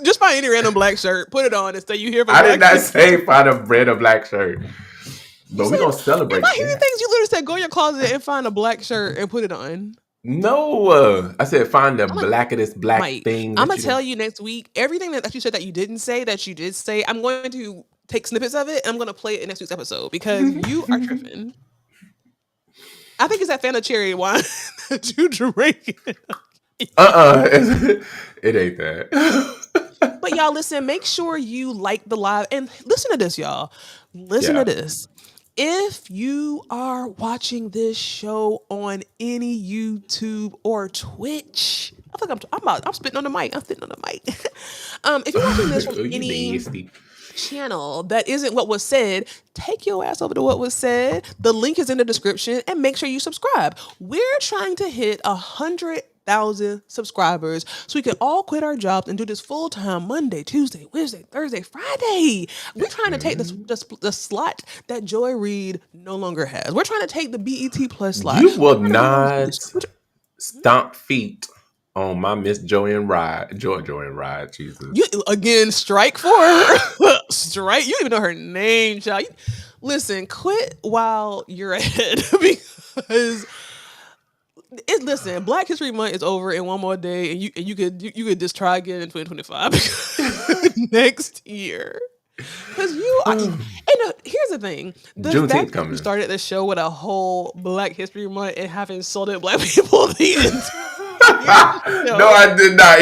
Just find any random black shirt, put it on, and say you here for. I did not say find a random black shirt. But we're gonna celebrate. Am I hearing things? You literally said go in your closet and find a black shirt and put it on. No, I said find the blackest black thing. I'm gonna tell you next week everything that you said that you didn't say that you did say. I'm going to take snippets of it and I'm gonna play it in next week's episode because you are tripping. I think it's that Fanta cherry wine that you drink. It ain't that. But y'all listen, make sure you like the live and listen to this, y'all. Listen to this. If you are watching this show on any YouTube or Twitch, I think I'm spitting on the mic. If you're watching this from any channel that isn't what was said, take your ass over to what was said. The link is in the description and make sure you subscribe. We're trying to hit 100,000 subscribers so we can all quit our jobs and do this full time Monday, Tuesday, Wednesday, Thursday, Friday. We're trying to take the slot that Joy Reid no longer has. We're trying to take the BET Plus slot. You will not stomp feet on my Miss Joanne Ride. Joanne Ride, Jesus. You again, strike 4. Strike. You don't even know her name, child. Listen, quit while you're ahead because listen, Black History Month is over in one more day, and you could just try again in 2025 next year. Because you are, and here's the thing: the fact that you started the show with a whole Black History Month and have insulted Black people the entire No, I did not.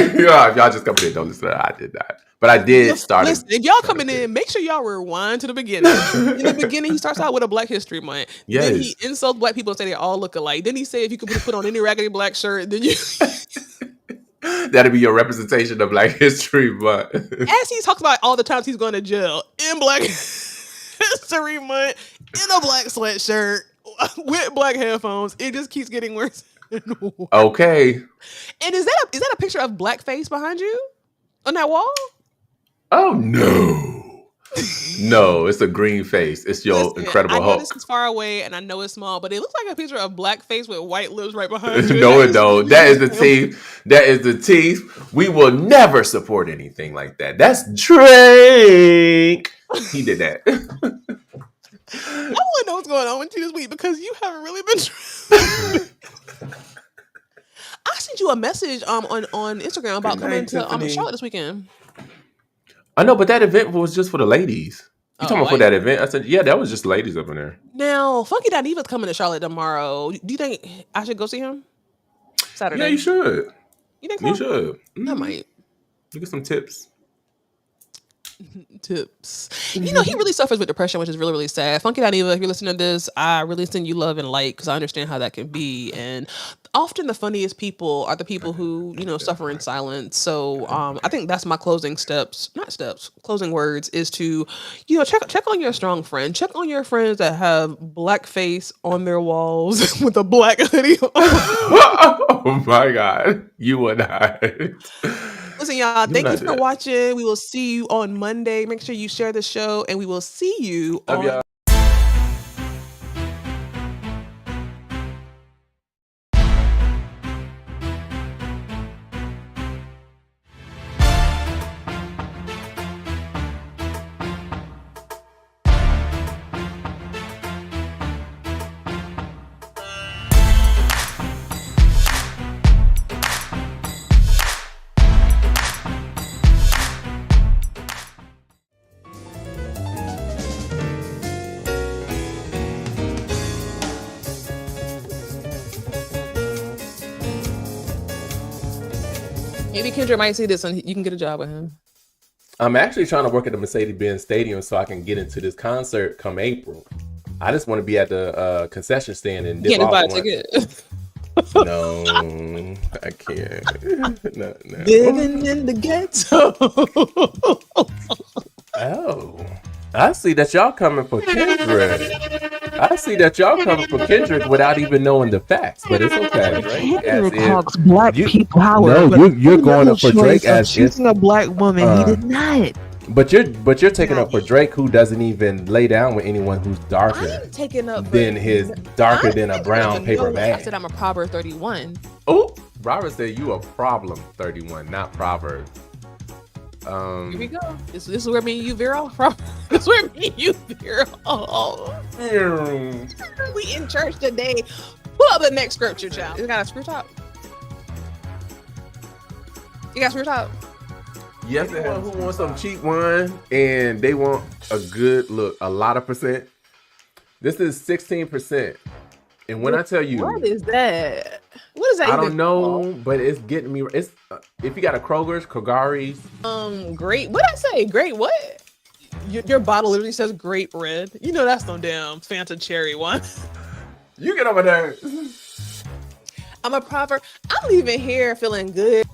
Y'all just come here. Don't listen to that. I did not. but I did start. Listen, if y'all coming in, make sure y'all rewind to the beginning. In the beginning, he starts out with a Black History Month. Yes. Then he insults Black people and say they all look alike. Then he say if you can put on any raggedy black shirt, then you. That'll be your representation of Black History Month. As he talks about all the times he's going to jail in Black History Month, in a black sweatshirt, with black headphones, it just keeps getting worse. Okay. And is that a picture of blackface behind you on that wall? Oh no. No, it's a green face. It's your Incredible Hulk. I know this is far away and I know it's small, but it looks like a picture of blackface with white lips right behind you. No, it don't. That is the teeth. That is the teeth. We will never support anything like that. That's Drake. He did that. I want to know what's going on with you this week because you haven't really been. I sent you a message on Instagram about coming to Charlotte this weekend. I know, but that event was just for the ladies. You talking about for that event? I said, yeah, that was just ladies up in there. Now, Funky Diva's coming to Charlotte tomorrow. Do you think I should go see him Saturday? Yeah, you should. You think so? You should. Mm-hmm. I might. You get some tips. Tips. You know, he really suffers with depression, which is really, really sad. Funky Diva, if you're listening to this, I really send you love and light because I understand how that can be. And often the funniest people are the people who, suffer in silence. So I think that's my closing words is to, check on your strong friend. Check on your friends that have blackface on their walls with a black hoodie on. Oh my God. You would not. Listen, y'all, thank you for watching. We will see you on Monday. Make sure you share the show, and we will see you on... Maybe Kendra might see this and you can get a job with him. I'm actually trying to work at the Mercedes-Benz Stadium so I can get into this concert come April. I just want to be at the concession stand and dip off buy a ticket. No, I can't. No. Living in the ghetto. Oh, I see that y'all coming for Kendrick. I see that y'all coming for Kendrick without even knowing the facts, but it's okay. Kendrick talks black people power. No, you're going up for Drake as choosing a black woman. He did not. But you're taking up for Drake, who doesn't even lay down with anyone who's darker than his darker than a brown paper bag. I said I'm a Proverb 31. Oh, Robert said you a problem 31, not Proverbs. Here we go. This is where me and you veer off from. This is where me and you veer off. We in church today. Pull up the next scripture, child. You got a screw top? You got a screw top? Yes, anyone who wants some cheap wine and they want a good look, a lot of percent. This is 16%. And when I tell you, what is that? What is that? I don't know, but it's getting me. It's if you got a Kroger's, Kagari's. Great. What did I say? Great what? Your bottle literally says grape red. You know that's no damn Fanta cherry one. You get over there. I'm a Proverb. I'm leaving here feeling good.